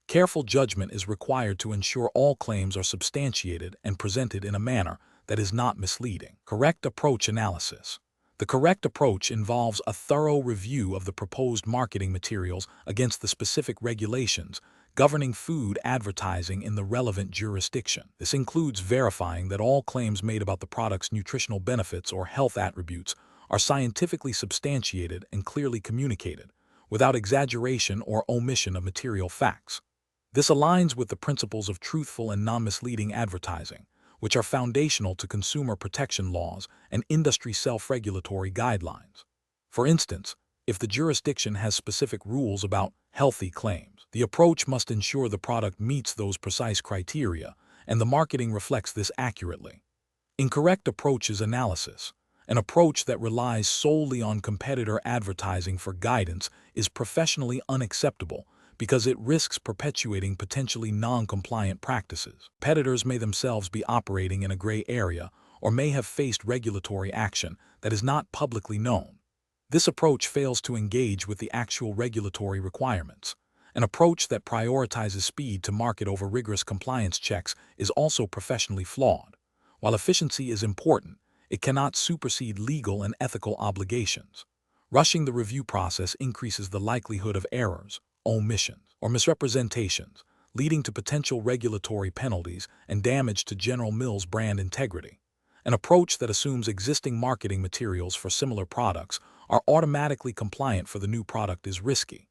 Careful judgment is required to ensure all claims are substantiated and presented in a manner that is not misleading. Correct approach analysis. The correct approach involves a thorough review of the proposed marketing materials against the specific regulations governing food advertising in the relevant jurisdiction. This includes verifying that all claims made about the product's nutritional benefits or health attributes are scientifically substantiated and clearly communicated, without exaggeration or omission of material facts. This aligns with the principles of truthful and non-misleading advertising, which are foundational to consumer protection laws and industry self-regulatory guidelines. For instance, if the jurisdiction has specific rules about healthy claims, the approach must ensure the product meets those precise criteria, and the marketing reflects this accurately. Incorrect approach is analysis. An approach that relies solely on competitor advertising for guidance is professionally unacceptable because it risks perpetuating potentially non-compliant practices. Competitors may themselves be operating in a gray area or may have faced regulatory action that is not publicly known. This approach fails to engage with the actual regulatory requirements. An approach that prioritizes speed to market over rigorous compliance checks is also professionally flawed. While efficiency is important, it cannot supersede legal and ethical obligations. Rushing the review process increases the likelihood of errors, omissions, or misrepresentations, leading to potential regulatory penalties and damage to General Mills' brand integrity. An approach that assumes existing marketing materials for similar products are automatically compliant for the new product is risky.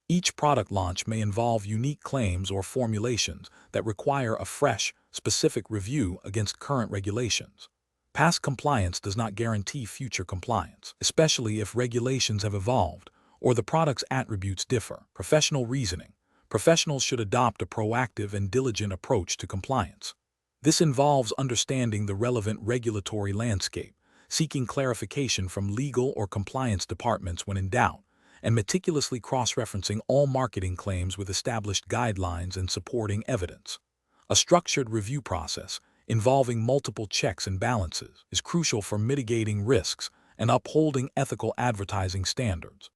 Each product launch may involve unique claims or formulations that require a fresh, specific review against current regulations. Past compliance does not guarantee future compliance, especially if regulations have evolved or the product's attributes differ. Professional reasoning. Professionals should adopt a proactive and diligent approach to compliance. This involves understanding the relevant regulatory landscape, seeking clarification from legal or compliance departments when in doubt, and meticulously cross-referencing all marketing claims with established guidelines and supporting evidence. A structured review process, involving multiple checks and balances, is crucial for mitigating risks and upholding ethical advertising standards.